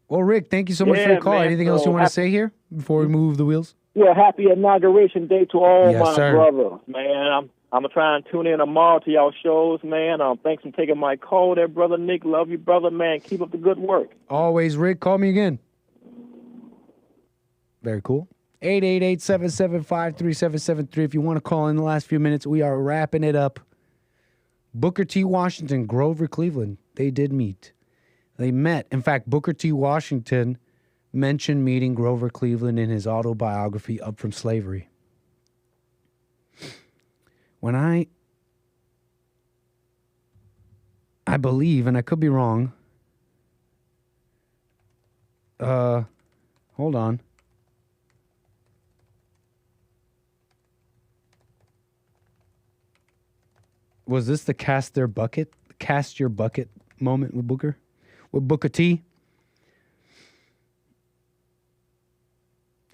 Speaker 13: Well, Rick, thank you so much for your call. Anything else you want to say here before we move the wheels?
Speaker 17: Well, happy inauguration day to all my brothers, man. I'm going to try and tune in tomorrow to y'all shows, man. Thanks for taking my call there, Brother Nick. Love you, brother, man. Keep up the good work.
Speaker 13: Always, Rick. Call me again. Very cool. 888-775-3773. If you want to call in the last few minutes, we are wrapping it up. Booker T. Washington, Grover Cleveland, they did meet. They met. In fact, Booker T. Washington mentioned meeting Grover Cleveland in his autobiography, Up From Slavery. When I believe, and I could be wrong, hold on. Was this the cast your bucket moment with Booker T?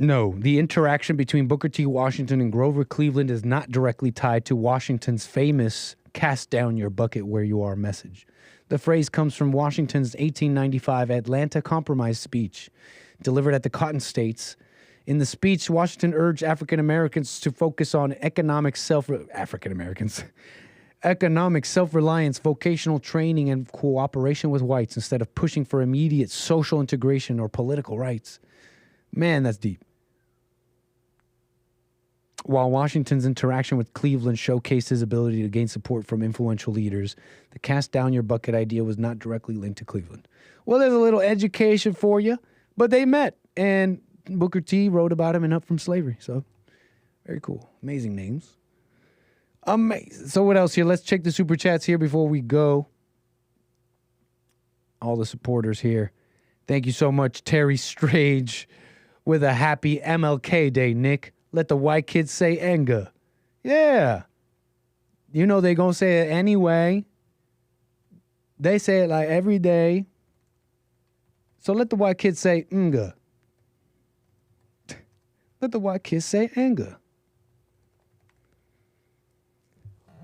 Speaker 13: No, the interaction between Booker T. Washington and Grover Cleveland is not directly tied to Washington's famous cast down your bucket where you are message. The phrase comes from Washington's 1895 Atlanta Compromise speech, delivered at the Cotton States. In the speech, Washington urged African Americans to focus on economic self-reliance, vocational training, and cooperation with whites instead of pushing for immediate social integration or political rights. Man, that's deep. While Washington's interaction with Cleveland showcased his ability to gain support from influential leaders, the cast down your bucket idea was not directly linked to Cleveland. Well, there's a little education for you, but they met. And Booker T wrote about him in Up From Slavery. So, very cool. Amazing names. Amazing. So what else here? Let's check the super chats here before we go. All the supporters here. Thank you so much, Terry Strange, with a happy MLK Day, Nick. Let the white kids say Enga. Yeah. You know they gonna say it anyway. They say it like every day. So let the white kids say Nga. Let the white kids say Enga.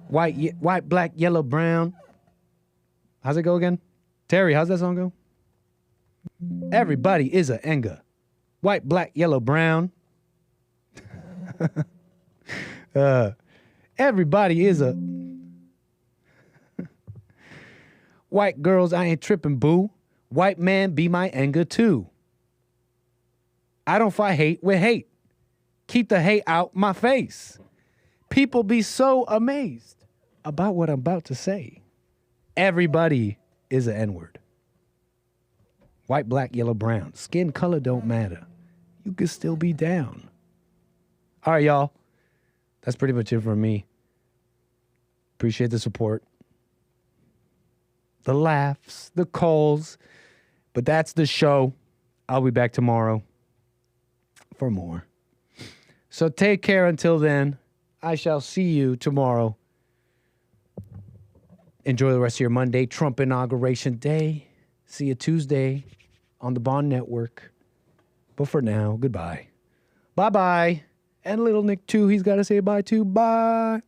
Speaker 13: White, black, yellow, brown. How's it go again? Terry, how's that song go? Everybody is a Enga. White, black, yellow, brown. Everybody is a... White girls, I ain't tripping, boo. White man be my Enga too. I don't fight hate with hate. Keep the hate out my face. People be so amazed about what I'm about to say. Everybody is an N-word. White, black, yellow, brown. Skin color don't matter. You could still be down. All right, y'all. That's pretty much it from me. Appreciate the support. The laughs, the calls. But that's the show. I'll be back tomorrow for more. So take care until then. I shall see you tomorrow. Enjoy the rest of your Monday, Trump Inauguration Day. See you Tuesday on the Bond Network. But for now, goodbye. Bye-bye. And little Nick, too, he's got to say bye, too. Bye.